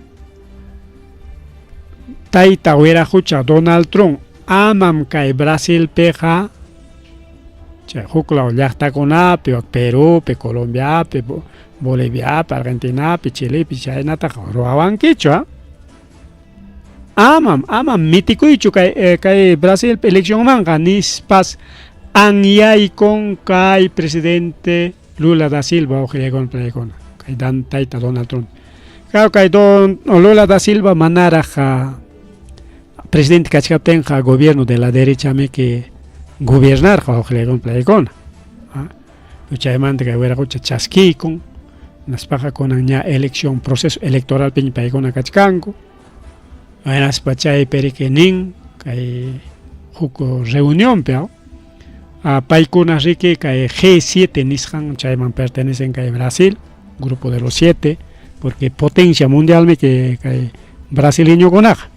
taita huera jucha Donald Trump amam kai Brasil peja che juclao ya está con Perú pe Colombia pe Bolivia pe Argentina pe Chile pe China ta roaban quichua amam mitikuichu kai Brasil elección manga nispas anyai con kai presidente Lula da Silva o con plegona kai dan taita Donald Trump kai don Lula da Silva manaraja presidente Cachcapenja, gobierno de la derecha, me que gobernar, ojalá con playcona. Mucha demanda que hubiera mucha chasqui con las paja con aña elección, proceso electoral, peña playcona cachcanco. En las pachay periquenin, que hay reunión, pero a paycona rique, que hay G7 nishan, chayman pertenecen a Brasil, grupo de los 7, porque potencia mundial, me que hay brasileño con aja.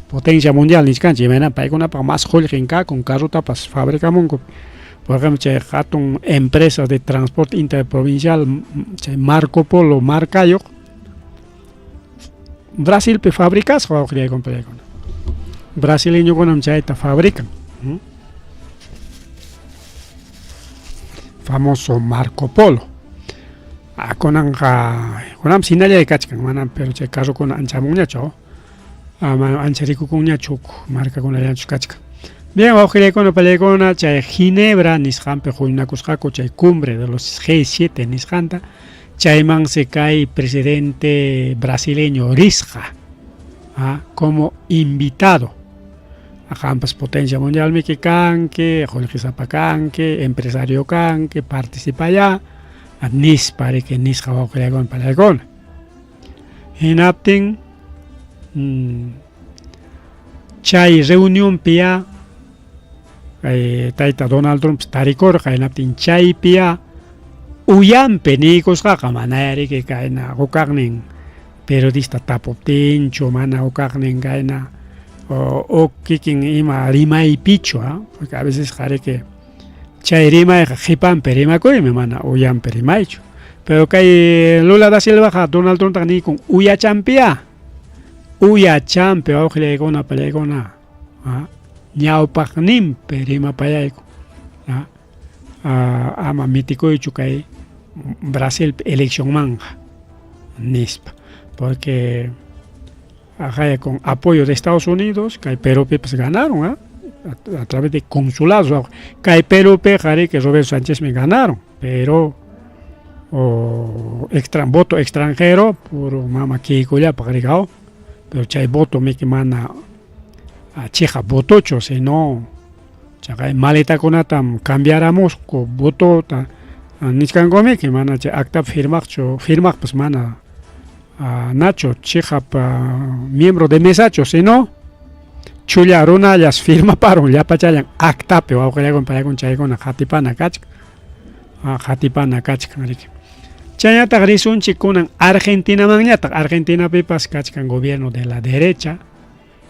Potencia mundial niscan chimena paikuna pa más holgenka con carro tapas fábrica monco por ejemplo, chay hatun empresas de transporte interprovincial, chay Marco Polo, Marcayo, Brasil pe fabricas o quería comprar con brasileño con chay ta fabrican. Famoso Marco Polo. Konam sinalla de kachkan, manam, pero chay caso con anchamuña cho, anchariku kuña chuk, marca con la kachkan. Bien, ojile con pelegona, chay Ginebra, nishampe juinakushaku, chay cumbre de los G7 nishanta, chayman se cae presidente brasileño Risca, como invitado. Ajampas potencia mundial me que canque, Jolquisapa canque, empresario canque, participa allá, nis pare que nis ojile con pelegona. Hinapting, chay reunión pia, taita Donald Trump tarikor kainaptin chay pia uyampe nikos manayari que kaina ukagnin periodista tapoptin chumana ukagnin kaina o kikin ima rima y picho, porque a veces jare que chay rima jipan perima koy me mana uyampe rimaicho, pero kay Lula da Silva Donald Trump tani con uya champia ojile gona pelegona ñawpaqnin perima payayku ama mitikoychu kay Brasil elección manja nispa, porque con apoyo de Estados Unidos kay Perú pues ganaron a través de consulados kay Perú jare que Roberto Sánchez me ganaron, pero voto extranjero por mama Kiko ya pagrigao, pero chay voto me que mana a cheja votocho, si no chay maleta konatam cambiáramos ko voto ta niskan gome que mana chay acta firma pues mana Nacho cheja miembro de mesacho, si no chulla runa las firma paron ya pachayan acta pe o que con para con chay con hatipana kach chayata grisun chikunan Argentina mañata Argentina pepas kachkan gobierno de la derecha.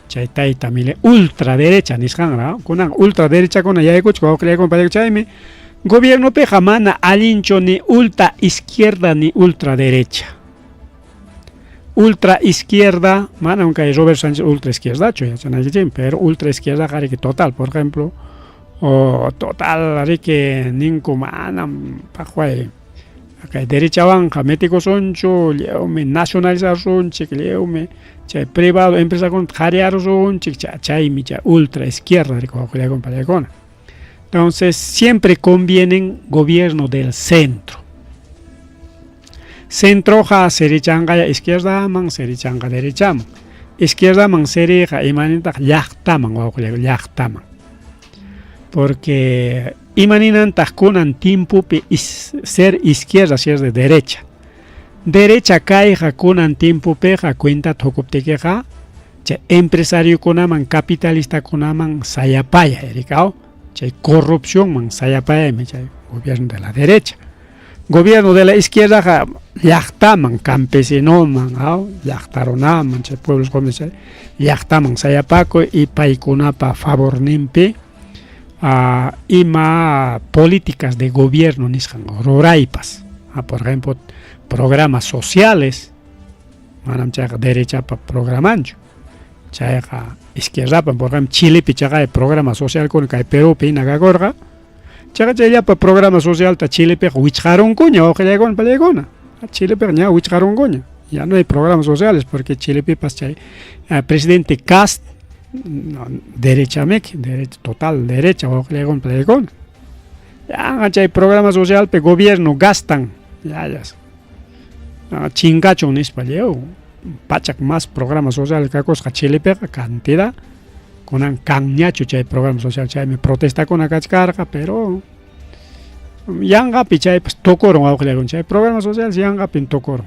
Chay tamile ultraderecha nishangra, kunan ultraderecha con ya escucho creo con para chayme gobierno pe jamana alincho ni ultra izquierda ni ultraderecha. Ultra izquierda, mana aunque Robert Sánchez ultra izquierda, pero ultra izquierda jare que total, por ejemplo, o total jare que ningún mana pajuay. Acá derecha banja, mético soncho, leume nacionalizar sonche, leume chay privado, empresa con jarear sonche, chay micha ultra izquierda, con. Entonces siempre convienen gobierno del centro. Centro ja serichanga izquierda man serichanga derecha man. Izquierda man serija imanita yachtaman yachtaman. Porque imaninan takunan tiempo ser izquierda ser de derecha. Derecha caeja kunan tiempo peja cuenta tokoptekeja. Empresario kunaman capitalista kunaman sayapaya ericao. Corrupción man sayapaya gobierno de la derecha. Gobierno de la izquierda yachtaman campesino man yachtaronaman pueblos comerciales yachtaman sayapaco y paikunapa favor nimpe. Ima políticas de gobierno nishan ruraipas, por ejemplo programas sociales manam chaga derecha pa programancho chaga izquierda pa por ejemplo Chile pichaga programa social con kay Perú pina gagorga chaga ya pa programa social ta Chile pe wicharon cuña o que con pelegona Chile pe nya wicharon cuña ya no hay programas sociales porque Chile pe pas chay presidente Cast derecha total derecha o con plegón ya hay programa social pe gobierno gastan ya chingacho en español pachak más programa social que cosa Chile pe cantidad con un cañacho chay programa social chay me protesta con una carga pero yanga pichay pues tocoro o con chay programa social yanga pin tocoro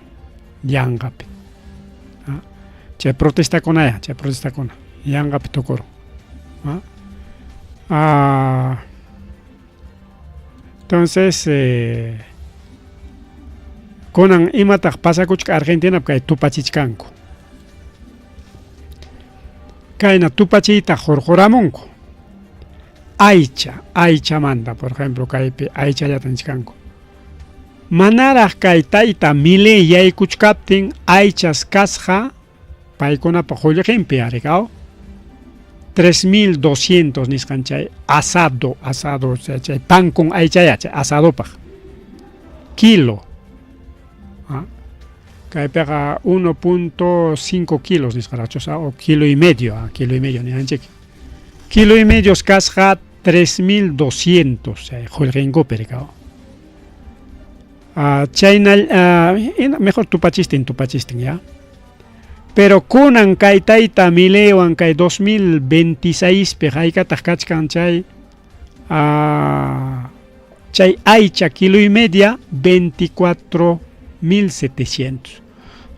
yanga pin chay protesta con ella chay protesta con yanga pitokoro. Entonces konan imatak pasakuchka Argentina kay tupachichkanku. Kayna tupachita jorjoramunku. aycha manda, por ejemplo, kaypi aycha yatanchkanku. Manaraq kay tayta Milei yaykuchkaptin aychas kasqa paykunapa qullqinpi arikaw 3200 nisqan chay asado chay pan con aychaya chay asadopaq kilo. Kaypiqa 1.5 kilos nisqarachosa o kilo y medio nihanchik. Kilo y medio kasqa 3200 chay qullqinkupi rikaw. Chayna mejor tupachistin ya. Pero kunan kay tayta Mileiwan kay 2026 pe haykataq kachkan chay aycha kilo y media 24.700.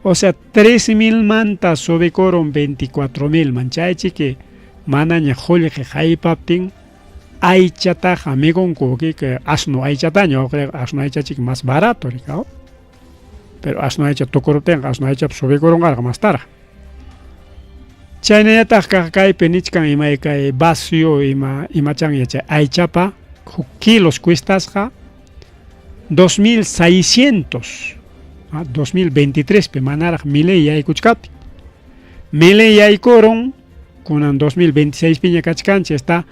O sea, 3.000 manta sobikoron 24.000 manchaychi que manaña qullqi haypaptin aychataqa amigonku que asno aychataño, asno aychachik más barato rikao. Pero asno aycha tukurutenqa asno aycha subikoronqa más tara. Chaynayataq kaypi nichkan imay kay vacío imachan yacha aychapa kilos cuestasqa 2.600. 2023 pe manaraq Milei yaykuchkapi. Milei yaykoron kunan 2026 piña kachkanchi está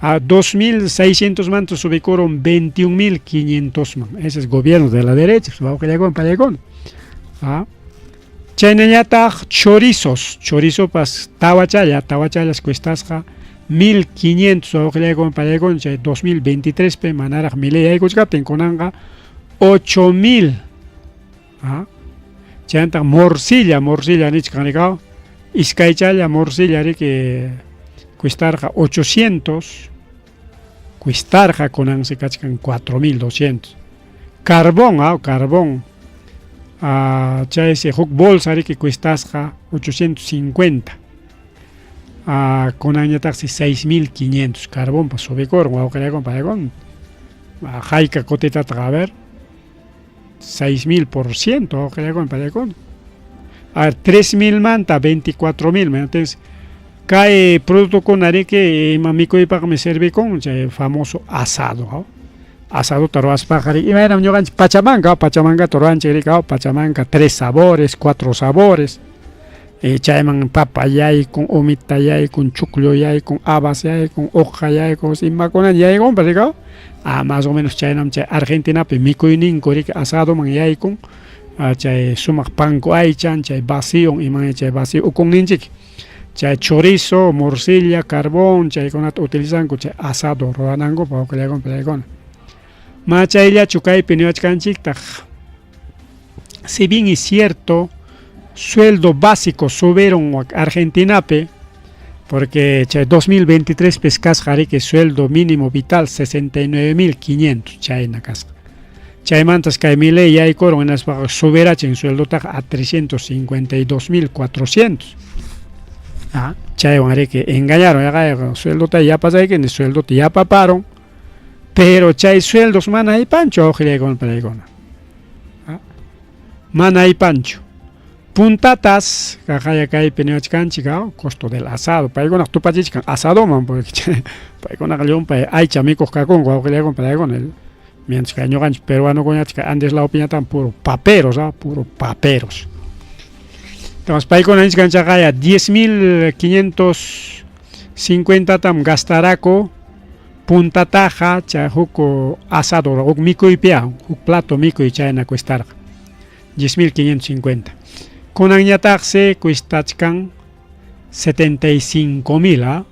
a 2.600 mantos subikoron 21.500 man. Ese es gobierno de la derecha. Chaynayataq chorizopas tawachayas cuestasqa 1.500 chay 2023 pe manaraq Milei yaykuchkaptin kunanqa 8.000. Chayantaq morcilla nichkan rikaw iskaychalla morcilla que cuestarqa 800 cuestarqa kunansi kachkan 4.200 carbón chaysi huk bolsa que cuestasqa 850 kunanñataqsi 6.500 carbón pa subikoron wawqillaykunpayakun hayka kutitataqa a ver 6.000% wawqillaykunpayakun a ver 3.000 manta 24.000 entonces kay producto kunari que ima mikuypaqmi servikun chay famoso asado asado ruwaspaqari imayram ñuqanchik pachamanca ruwanchik rikaw pachamanca 3 sabores 4 sabores chayman papa yaykun umita yaykun chucllo yaykun habas yaykun hoja yaykun imakunan yaykunpa rikaw más o menos chaynam chay Argentinapi mikuyninku rika asadoman yaykun chay sumaq panku aychan chay vacío iman chay vacío ukunninchik chay chorizo, morcilla, carbón, chaykunata utilizanku chay asado ruwananku pawqillaykunpa ma chayllachu kaypi niwachkanchiktaq si bien es cierto sueldo básico subieron Argentinapi porque chay 2023 pescasqari que sueldo mínimo vital 69.500 chayna kasqa chaymantas kay Milei yaykoron en las suberachin sueldotaqa a 352.400 chaywan que engañaron sueldota ya pasayki ni sueldota ya paparon pero chay sueldos mana hay pancho mana hay pancho puntatas kajaya kaypi niwachkanchik costo del asado paykunaq tupachichkan asadoman porque paykunaq llumpay aycha mikuq kakunku wawqillaykunpayakun mientras que ñuqanchik peruanukunachik Andes Laupiñatan puro paperos entonces paykuna niskanchaqaya 10.550 tam gastarako puntataja chay huk asado huk mikuypia huk plato mikuy chayna cuestarqa 10.550 kunanñataqsi cuestachkan 75.000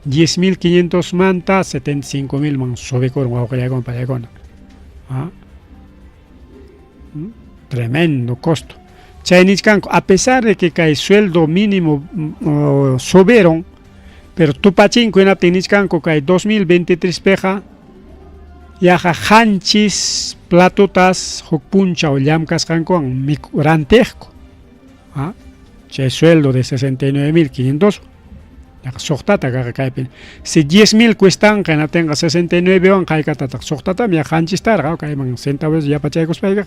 10.500 manta 75.000 man subikoron wawqillaykunpayakuna tremendo costo chaynichkanku a pesar de que kay sueldo mínimo subieron pero tupachinku hinaptin nichkanku kay 2023 peja yaja hanchis platutas huk punchaw llamkasqankuwan rantiqku chay sueldo de 69.500 soqtata kaqa kaypi si 10.000 cuestanqa hinatinqa 69 wan qaykatataq soqtatami hanchistarqa kayman centavos yapachaykuspayqa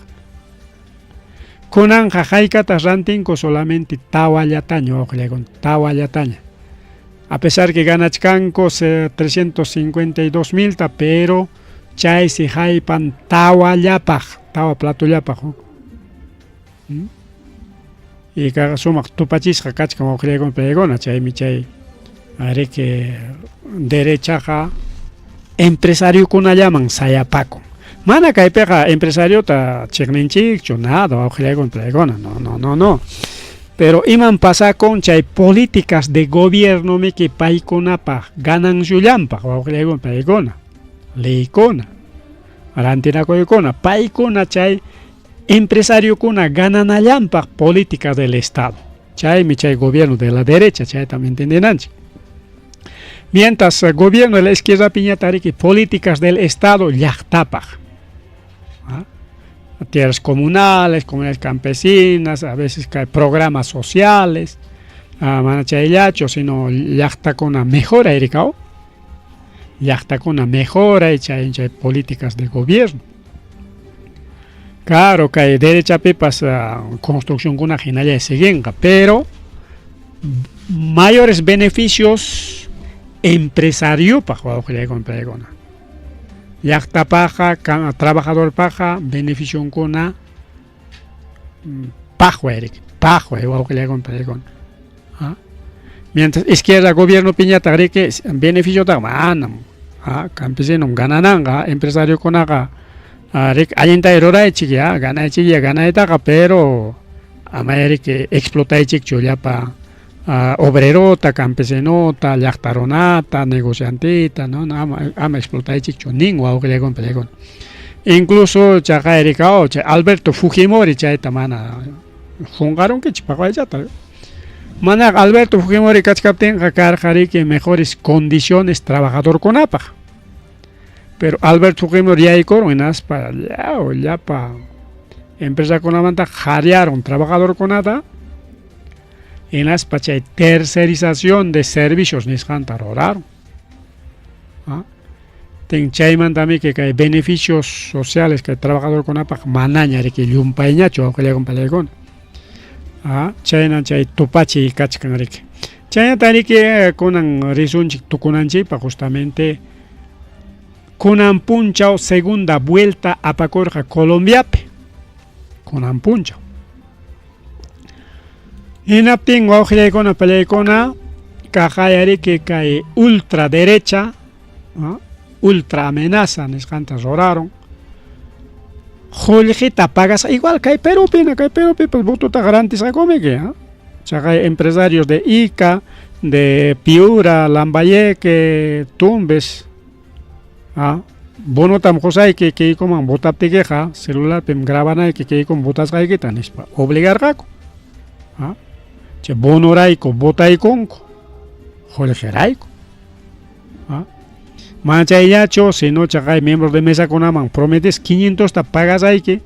kunanqa haykata rantinku solamente tawallataña wawqillaykuna tawallataña A pesar que ganachkanko 352,000 pero chay si haypan tawa plato llapaj. Y kaga sumak tupachisqa kachkan wawqillaykunapi paykuna chaymi chay que derechaqa empresariokunallaman sayapakun. Mana kaypiqa empresariota chiqninchikchu nada wawqillaykunapi paykuna no. Pero iman pasakun chay políticas de gobierno que paykunapaq gananciullanpaq wawqillaykunapi paykuna leykuna rantinakuykuna paykuna chay empresariokuna gananallampaq políticas del Estado. Chaymi chay gobierno de la derecha, chay también entendenanchik. Mientras el gobierno de la izquierda piñatariki políticas del Estado llaqtapaq. Tierras comunales, comunidades campesinas, a veces hay programas sociales, mana chayllacho, sino llaqtakuna mejora irikao. Llaqtakuna mejora y chay políticas de gobierno. Claro que hay derecha pipas construcción kuna hinalla siguiente, pero mayores beneficios empresario para comprar. Yacta paja, trabajador paja, beneficio kuna pajo Eric, pajo mientras izquierda gobierno piñata que beneficio ta manam, campesino ganananga, empresario kunaga ayenta erora chiquia gana etaca pero amaeri que explota chicho pa obrerota campesinota llaqtaronata negociantita no ama explota chicho ningua o que le complegon incluso chaga ericao Alberto Fujimori chaita mana fungaron que chipa chata mana Alberto Fujimori kachkapten carjari que mejores condiciones trabajador con apa. Pero Alberto Fujimori ya coronas para ya para empresa con avanta jarearon trabajador con nada en las pachay tercerización de servicios niscantaroraron. Ten chayman también que hay beneficios sociales que el trabajador con apa manaña de que yumpañacho o que le acompañan. Chayna chay tupachi y kachkanrik. Chayna tani que con rizunchik tukunanchi para justamente Kunan punchao segunda vuelta a Pacorja Colombiape. Kunan punchao. Inaptin waujilaykuna palaykuna kajayari que cae ultraderecha, ultra amenaza, nisqanta roraron. Joljita pagas igual que hay Perupi, pues votuta garantiza come que, Chagay empresarios de Ica, de Piura, Lambayeque, Tumbes. Bono tam josai que como botapte queja celular pem grabana que como botas gai que tanis pa obligar gaco che bono raico botai conco jolejeraico mancha yacho si no chagai miembros de mesa con aman prometes 500 ta pagas ahí que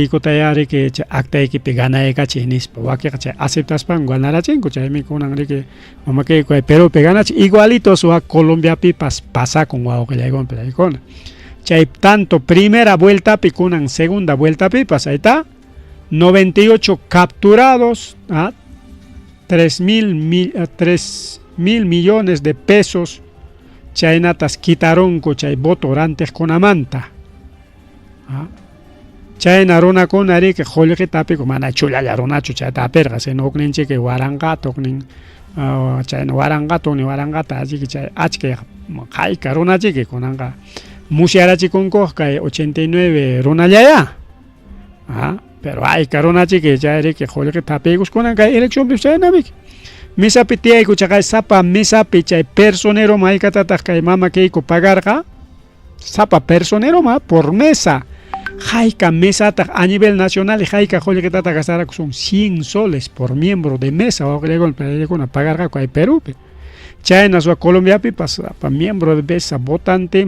kotayari que acta que pegana e cachinis pa wake cacha aceptas pan ganara chenco chay mi con angre que mama que pero pegana igualito su a Colombia pipas pasa con guau que le con pelicona chay tanto primera vuelta picunan segunda vuelta pipas ahí está 98 capturados 3.000 millones de pesos chaynatas quitaron chay votorantes con amanta Chayna runa con ari que jole que tape como mana chula ya runa chucha taperga se no kninche que waranga toknin chayna waranga toni warangata así que chay achke kai karuna que konanga musiara chikunko kai 89 runa ya pero hay karuna que chay que jole que tape gus konanga elección bichayna mik misa pitia ku chay sapa misa pichay personero maikata kai mama que ko pagarga sapa personero ma por mesa Jaika mesa a nivel nacional y Jaika joya que tata gastar son 100 soles por miembro de mesa o que le golpe con pagar con Perú. China su Colombia pasa para miembro de mesa votante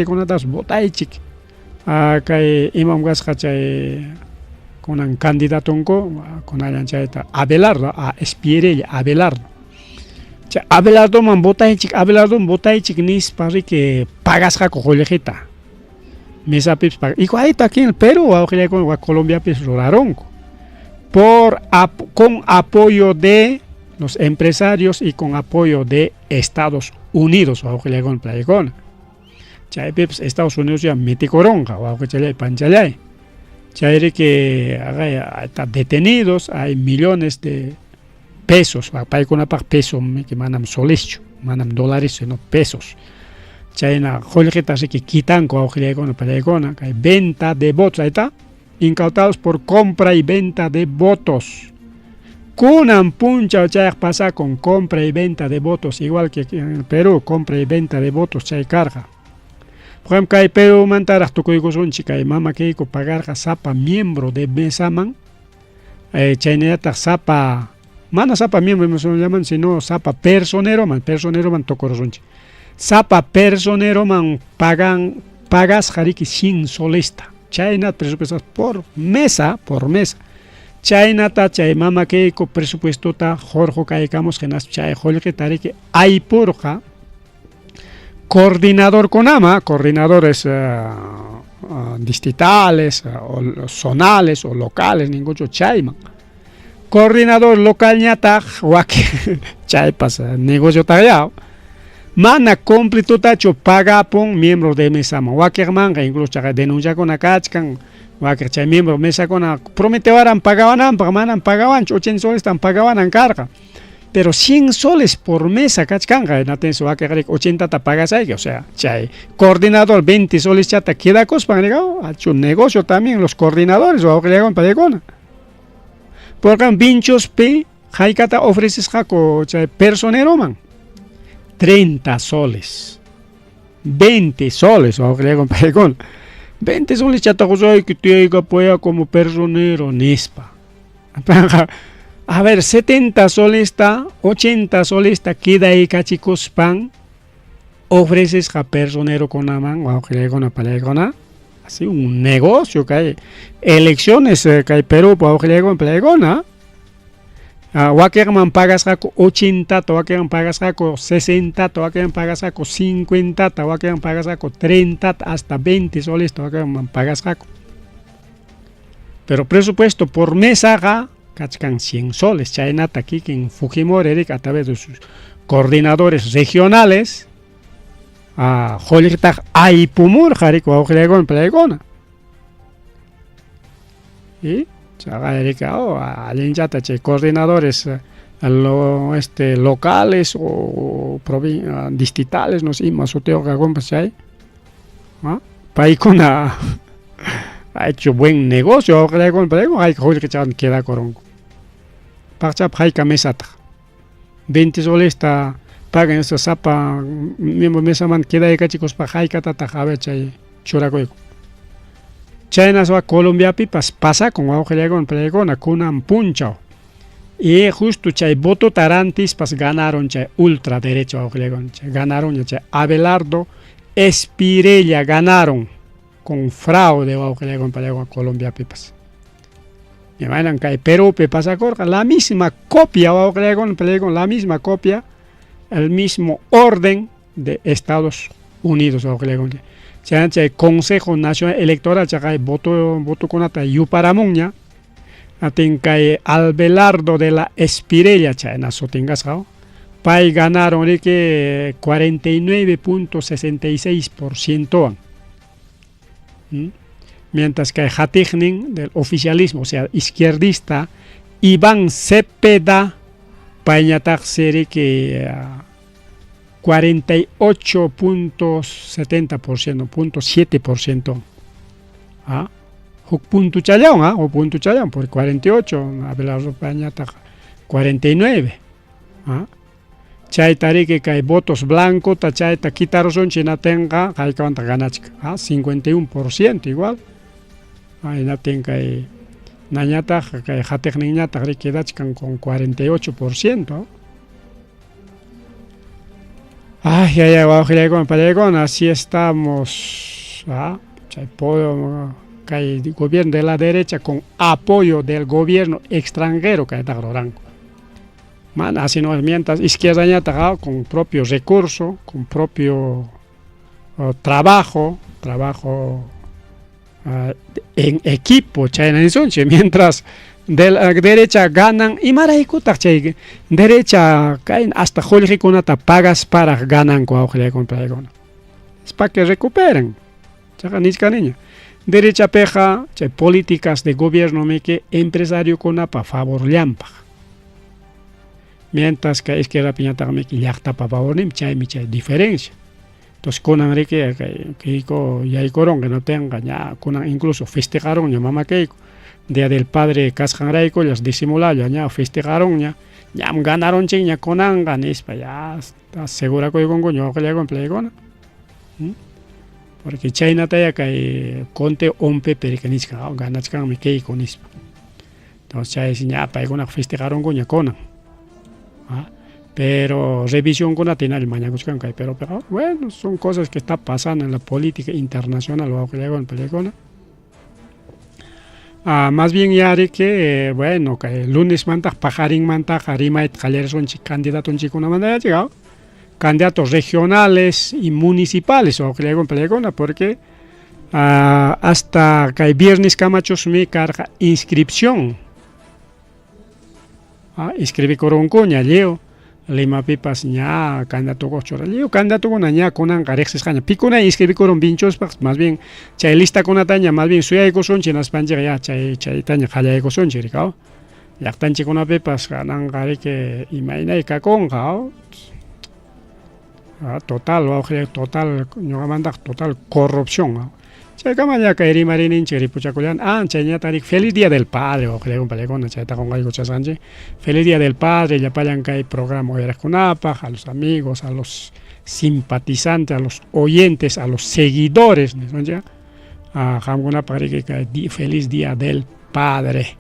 con atas votaichik. Acá imam gas con un candidato con una chaita Abelardo a Espirella Abelardo. Abelardo man votaichik nis para que pagas con joyeta. Mesa pips igual está aquí en el Perú con Colombia pues roraron con apoyo de los empresarios y con apoyo de Estados Unidos, o que le con playcona. Chay peps Estados Unidos ya mete coronga, o que chalay panchalay. Chay que están detenidos, hay millones de pesos, paycona pa peso que manam soles, manam dólares, sino pesos. Chayna joljeta se que quitan con con playcona, que hay venta de votos, ahí está, incautados por compra y venta de votos. Kunan puncha chay pasa con compra y venta de votos, igual que en el Perú, compra y venta de votos chay carga. Por ejemplo, hay Perú mantaras tu coigo son chica y mama que pagar sapa miembro de mesaman, chayneta sapa, mana sapa miembro no se lo llaman, sino sapa personero man tocorosonchi. Sapa personero man pagas jariki sin solista. Chayna presupuestos por mesa. Chaynata chay mama keiko presupuesto ta jorjo caicamos genas chay jolke tarike hay porja coordinador conama, coordinadores distritales o zonales o locales ningún chayman. Coordinador local ñata wake chay pasa negocio tallado. Mana completo tacho paga pon miembro de mesa ma wake manga incluso chaga denuncia con akachkan. Wakir chay miembro mesa con prometearan pagaban manan pagaban 80 soles están pagaban carga. Pero 100 soles por mesa cachcanga en atención wakir 80 ta pagas ahí, o sea, chay coordinador 20 soles chata queda cospan legado, ha hecho un negocio también los coordinadores o que llegan para legona. Porque pinchos p jaikata ofreces jaco chay personero man 30 soles 20 soles o que llegan para legona. 20 soles chatagosoy que te pueda como personero nispa. A ver, 70 soles está, 80 soles está, queda ahí cachicos pan. Ofreces a personero con la man, o que le con la así un negocio que hay. Elecciones que hay Perú, o que le con la Wakerman pagas jaco 80, Wakerman pagas jaco 60, Wakerman pagas jaco 50, Wakerman pagas jaco 30, hasta 20 soles, Wakerman pagas jaco. Pero presupuesto por mesa, cachcan 100 soles. Chaynata aquí que en Fujimori, a través de sus coordinadores regionales, a Jolirtag Aipumur, Jarico, Ojlegon, Plegona. ¿Y? Coordinadores locales o distritales, no sé, más o menos, Paicona ha hecho buen negocio, hay que queda corongo. Parchap Haika Mesata 20 soles está pagan esa sapa, miembro mesa man queda de cachicos para Haika Tata Javechay Churacoico. China va Colombia pipas pasa con Augelegón Pregona Kunan Punchao y justo chay voto tarantis pas ganaron chay ultraderecho Augelegón ganaron chay Abelardo Espirella ganaron con fraude Augelegón Pregona Colombia pipas y vayan que Perú pipas acorca la misma copia Augelegón Pregona la misma copia el mismo orden de Estados Unidos Augelegón el Consejo Nacional Electoral chay voto con ata Yuparamuña atencae Abelardo de la Espirella chay naso tengas pai ganaron que 49.66%, mientras que Hatignin del oficialismo, o sea izquierdista, Iván Cepeda pañatak serie que 48.70%, 0.7%. Punto chayón, o punto chayón, por 48, Abelardo Pañata 49. Chay tarique que hay votos blancos, chay ta quitaron china tenga, hay que ganachka, 51% igual. Hay na tenga nañata, que jatec niñata quedachkan con 48%. Ay, ay, ay, así estamos. El gobierno de la derecha con apoyo del gobierno extranjero que está Rorango. Así no es mientras izquierda con propio recurso, con propio trabajo en equipo, mientras de la derecha ganan y maraikuta chay derecha caen hasta jolrikunata pagas para ganan con es para que recuperen niña derecha peja chay políticas de gobierno me que empresario con pa favor lampa mientras que izquierda piñata me que yachta pa favor nim chay diferencia. Entonces con Enrique que ya hay corón que no tenga ya con incluso festejaron ya mamá que Día del Padre Casjanraico las disimularon ya festejaron ya ganaron chiña con anganis para ya está segura que con coño que le complejo porque China taya que conte ompe pericanisca ganas can me que con ispa entonces ya para con festejaron coña con pero revisión con la tina el mañana pero bueno son cosas que están pasando en la política internacional o que le con pelecona. Más bien ya de que bueno que el lunes manta pajarín manta jarima et jaler son candidatos chico una manda ya llegado candidatos regionales y municipales o que le con pelecona porque hasta que el viernes Camachos me carga inscripción inscribí coroncoña leo Lima pipas ña candidato gochora leo candidato con ña con angarexes caña picona inscribí coron binchos más bien chay lista con ataña más bien suya eco son chinas panche ya chay taña jaya eco son chiricao ya tan chico na pipas ganan gare que imagina y cacón cao total total no manda total corrupción chay cama ya caeri marinin chiri puchaculian chay ña tarik feliz día del padre o que le con chay ta con algo chasanje feliz día del padre ya payan que hay programa era con apa a los amigos a los simpatizantes a los oyentes a los seguidores no ya jamuna para que feliz día del padre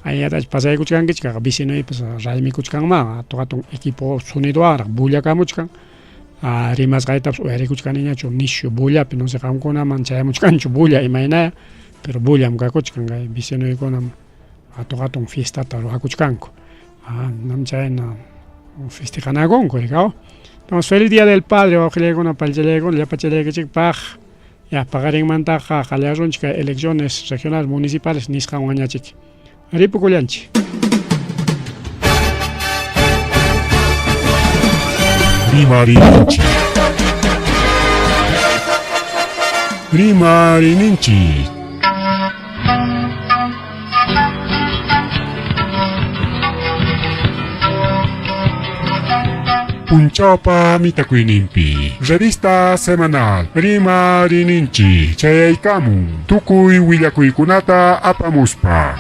ahí ya pasa que kuchkan que chica vecino y pues raimi kuchkan ma toca un equipo sonido ara bulla kamuchkan rimas gaitas o eri kuchkan niña chu nishu bulla pero no se ham con una mancha de muchkan chu bulla imagina pero bulla mga kuchkan gai vecino y con toca un fiesta taro kuchkan ko nam chaina festejan agon ko cao entonces feliz día del padre o que le con una palchele con ya pachele que chic paj ya pagar en mantaja jalearon chica elecciones regionales municipales nisca un año chic ripo kulianchi Rimarininchi. Rimarininchi. Punchapa Mitakuinimpi. Revista semanal. Rimarininchi. Chayaykamu. Tukui Willakuikunata apamuspa.